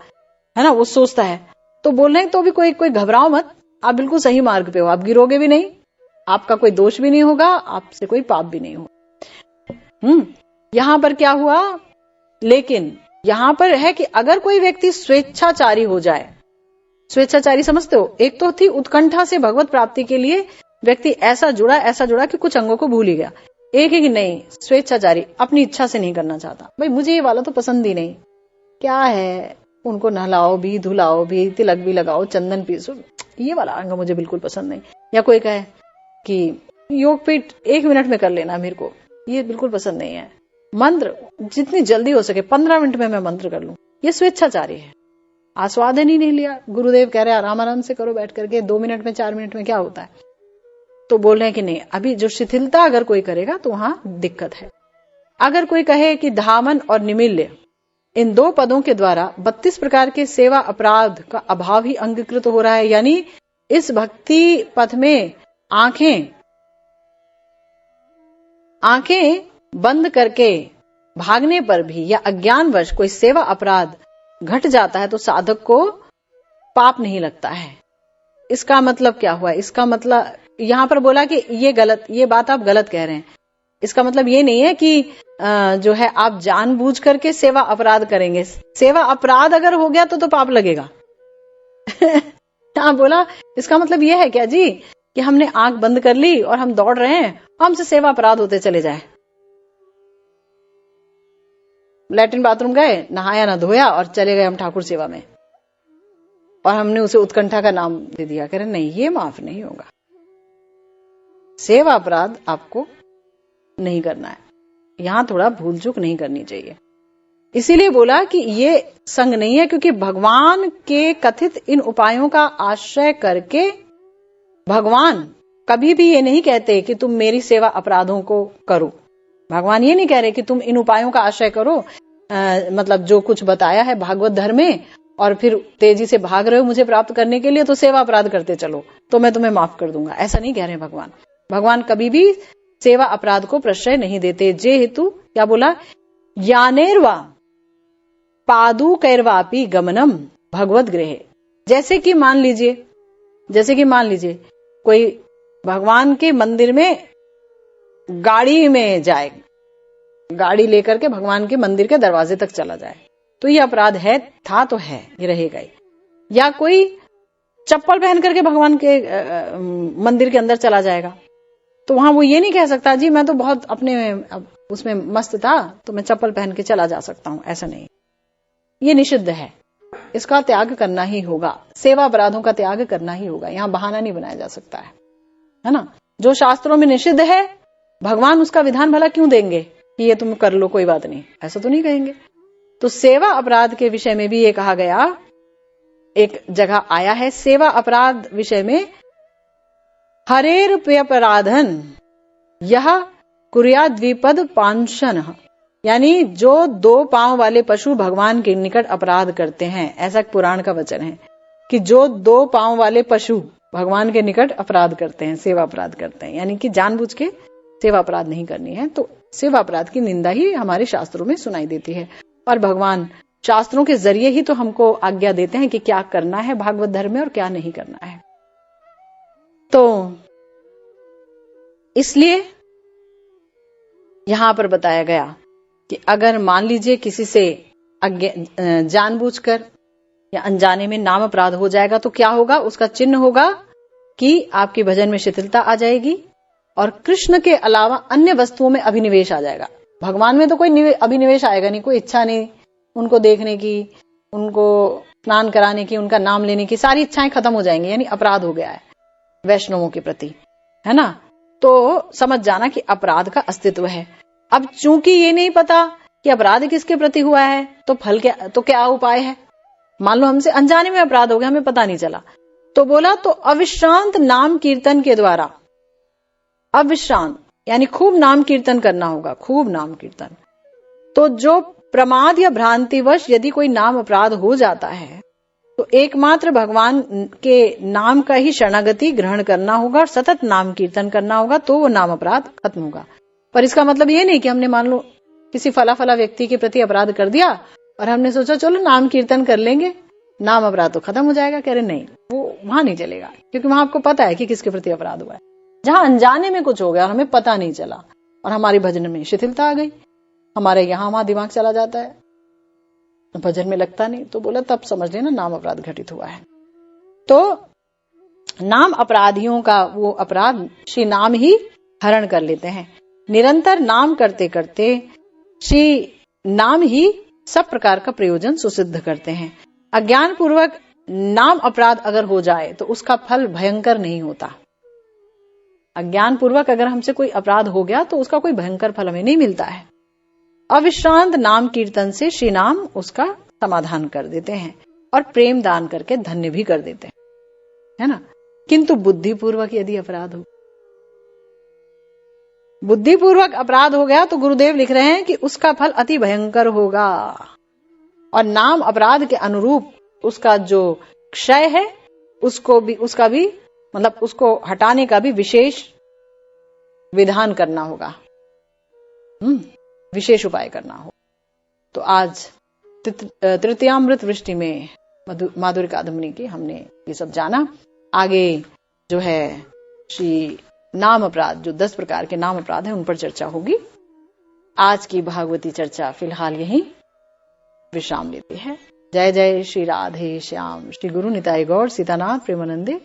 है ना, वो सोचता है। तो बोल रहे हैं तो भी कोई घबराओ मत, आप बिल्कुल सही मार्ग पे हो, आप गिरोगे भी नहीं, आपका कोई दोष भी नहीं होगा, आपसे कोई पाप भी नहीं होगा। यहां पर क्या हुआ, लेकिन यहां पर है कि अगर कोई व्यक्ति स्वेच्छाचारी हो जाए, स्वेच्छाचारी समझते हो, एक तो थी उत्कंठा से भगवत प्राप्ति के लिए व्यक्ति ऐसा जुड़ा कि कुछ अंगों को भूल ही गया, एक है कि नहीं स्वेच्छाचारी अपनी इच्छा से नहीं करना चाहता, भाई मुझे ये वाला तो पसंद ही नहीं, क्या है उनको नहलाओ भी, धुलाओ भी, तिलक भी लगाओ, चंदन पीसो, ये वाला अंग मुझे बिल्कुल पसंद नहीं। या कोई कहे कि योग पीठ 1 मिनट में कर लेना, मेरे को ये बिल्कुल पसंद नहीं है, मंत्र जितनी जल्दी हो सके 15 मिनट में मैं मंत्र कर लूं, ये स्वेच्छाचारी है, आस्वादन ही नहीं लिया। गुरुदेव कह रहे आराम आराम से करो बैठ करके, 2 मिनट में 4 मिनट में क्या होता है। तो बोल रहे हैं कि नहीं, अभी जो शिथिलता अगर कोई करेगा तो वहां दिक्कत है। अगर कोई कहे कि धामन और निमिल्य इन 2 पदों के द्वारा 32 प्रकार के सेवा अपराध का अभाव ही अंगीकृत हो रहा है, यानी इस भक्ति पथ में आंखें बंद करके भागने पर भी या अज्ञानवश कोई सेवा अपराध घट जाता है तो साधक को पाप नहीं लगता है। इसका मतलब क्या हुआ? इसका मतलब यहां पर बोला कि ये गलत, ये बात आप गलत कह रहे हैं। इसका मतलब ये नहीं है कि जो है आप जानबूझ करके सेवा अपराध करेंगे। सेवा अपराध अगर हो गया तो पाप लगेगा। हाँ बोला, इसका मतलब ये है क्या जी कि हमने आंख बंद कर ली और हम दौड़ रहे हैं, हमसे सेवा अपराध होते चले जाए। लैट्रिन बाथरूम गए, नहाया ना धोया और चले गए हम ठाकुर सेवा में, और हमने उसे उत्कंठा का नाम दे दिया। कह रहे नहीं, ये माफ नहीं होगा, सेवा अपराध आपको नहीं करना है, यहां थोड़ा भूल चूक नहीं करनी चाहिए। इसीलिए बोला कि ये संग नहीं है, क्योंकि भगवान के कथित इन उपायों का आश्रय करके भगवान कभी भी ये नहीं कहते कि तुम मेरी सेवा अपराधों को करो। भगवान ये नहीं कह रहे कि तुम इन उपायों का आश्रय करो, मतलब जो कुछ बताया है भागवत धर्म में, और फिर तेजी से भाग रहे हो मुझे प्राप्त करने के लिए, तो सेवा अपराध करते चलो तो मैं तुम्हें माफ कर दूंगा। ऐसा नहीं कह रहे भगवान। भगवान कभी भी सेवा अपराध को प्रश्रय नहीं देते। जे हेतु क्या बोला, यानेर्वा पादु कैर्वापी गमनम भगवत गृहे। जैसे कि मान लीजिए कोई भगवान के मंदिर में गाड़ी में जाए, गाड़ी लेकर के भगवान के मंदिर के दरवाजे तक चला जाए, तो ये अपराध है, था तो है, ये रहेगा ही। या कोई चप्पल पहन करके भगवान के मंदिर के अंदर चला जाएगा, तो वहां वो ये नहीं कह सकता जी मैं तो बहुत अपने उसमें मस्त था तो मैं चप्पल पहन के चला जा सकता हूं। ऐसा नहीं, ये निषिद्ध है, इसका त्याग करना ही होगा, सेवा अपराधों का त्याग करना ही होगा, यहां बहाना नहीं बनाया जा सकता है ना। जो शास्त्रों में निषिद्ध है भगवान उसका विधान भला क्यों देंगे कि ये तुम कर लो कोई बात नहीं, ऐसा तो नहीं कहेंगे। तो सेवा अपराध के विषय में भी ये कहा गया, एक जगह आया है सेवा अपराध विषय में, हरेर अपराधन यह कुर्या द्विपद पांशन, यानी जो 2 पांव वाले पशु भगवान के निकट अपराध करते हैं, ऐसा पुराण का वचन है कि जो 2 पांव वाले पशु भगवान के निकट अपराध करते हैं, सेवा अपराध करते हैं, यानी कि जानबूझ के सेवा अपराध नहीं करनी है, तो सेवा अपराध की निंदा ही हमारे शास्त्रों में सुनाई देती है। और भगवान शास्त्रों के जरिए ही तो हमको आज्ञा देते हैं कि क्या करना है भागवत धर्म में और क्या नहीं करना है। तो इसलिए यहां पर बताया गया कि अगर मान लीजिए किसी से जानबूझकर या अनजाने में नाम अपराध हो जाएगा तो क्या होगा, उसका चिन्ह होगा कि आपकी भजन में शिथिलता आ जाएगी और कृष्ण के अलावा अन्य वस्तुओं में अभिनिवेश आ जाएगा। भगवान में तो कोई अभिनिवेश आएगा नहीं, कोई इच्छा नहीं उनको देखने की, उनको स्नान कराने की, उनका नाम लेने की, सारी इच्छाएं खत्म हो जाएंगी, यानी अपराध हो गया है वैष्णवों के प्रति, है ना। तो समझ जाना कि अपराध का अस्तित्व है। अब चूंकि ये नहीं पता कि अपराध किसके प्रति हुआ है तो फल क्या, तो क्या उपाय है। मान लो हमसे अनजाने में अपराध हो गया, हमें पता नहीं चला, तो बोला तो अविश्रांत नाम कीर्तन के द्वारा, अविश्रांत यानी खूब नाम कीर्तन करना होगा, खूब नाम कीर्तन। तो जो प्रमाद या भ्रांतिवश यदि कोई नाम अपराध हो जाता है तो एकमात्र भगवान के नाम का ही शरणागति ग्रहण करना होगा और सतत नाम कीर्तन करना होगा, तो वो नाम अपराध खत्म होगा। पर इसका मतलब ये नहीं कि हमने मान लो किसी फला व्यक्ति के प्रति अपराध कर दिया और हमने सोचा चलो नाम कीर्तन कर लेंगे, नाम अपराध तो खत्म हो जाएगा। कह रहे नहीं, वो वहां नहीं चलेगा, क्योंकि वहां आपको पता है कि किसके प्रति अपराध हुआ है। जहां अनजाने में कुछ हो गया और हमें पता नहीं चला और हमारी भजन में शिथिलता आ गई, हमारे यहां वहां दिमाग चला जाता है, भजन में लगता नहीं, तो बोला तब समझ लेना नाम अपराध घटित हुआ है। तो नाम अपराधियों का वो अपराध श्री नाम ही हरण कर लेते हैं। निरंतर नाम करते करते श्री नाम ही सब प्रकार का प्रयोजन सुसिद्ध करते हैं। अज्ञान पूर्वक नाम अपराध अगर हो जाए तो उसका फल भयंकर नहीं होता। अज्ञान पूर्वक अगर हमसे कोई अपराध हो गया तो उसका कोई भयंकर फल हमें नहीं मिलता है। अविश्रांत नाम कीर्तन से श्री नाम उसका समाधान कर देते हैं और प्रेम दान करके धन्य भी कर देते हैं, है ना। किंतु बुद्धिपूर्वक यदि अपराध हो, बुद्धिपूर्वक अपराध हो गया तो गुरुदेव लिख रहे हैं कि उसका फल अति भयंकर होगा और नाम अपराध के अनुरूप उसका जो क्षय है उसका भी मतलब उसको हटाने का भी विशेष विधान करना होगा, विशेष उपाय करना हो। तो आज तृतीयामृत वृष्टि में माधुर्य कादम्बनी की हमने ये सब जाना। आगे जो है श्री नाम अपराध, जो 10 प्रकार के नाम अपराध हैं, उन पर चर्चा होगी। आज की भागवती चर्चा फिलहाल यहीं विश्राम लेती है। जय जय श्री राधे श्याम, श्री गुरु निताई गौर सीतानाथ प्रेमानंदे।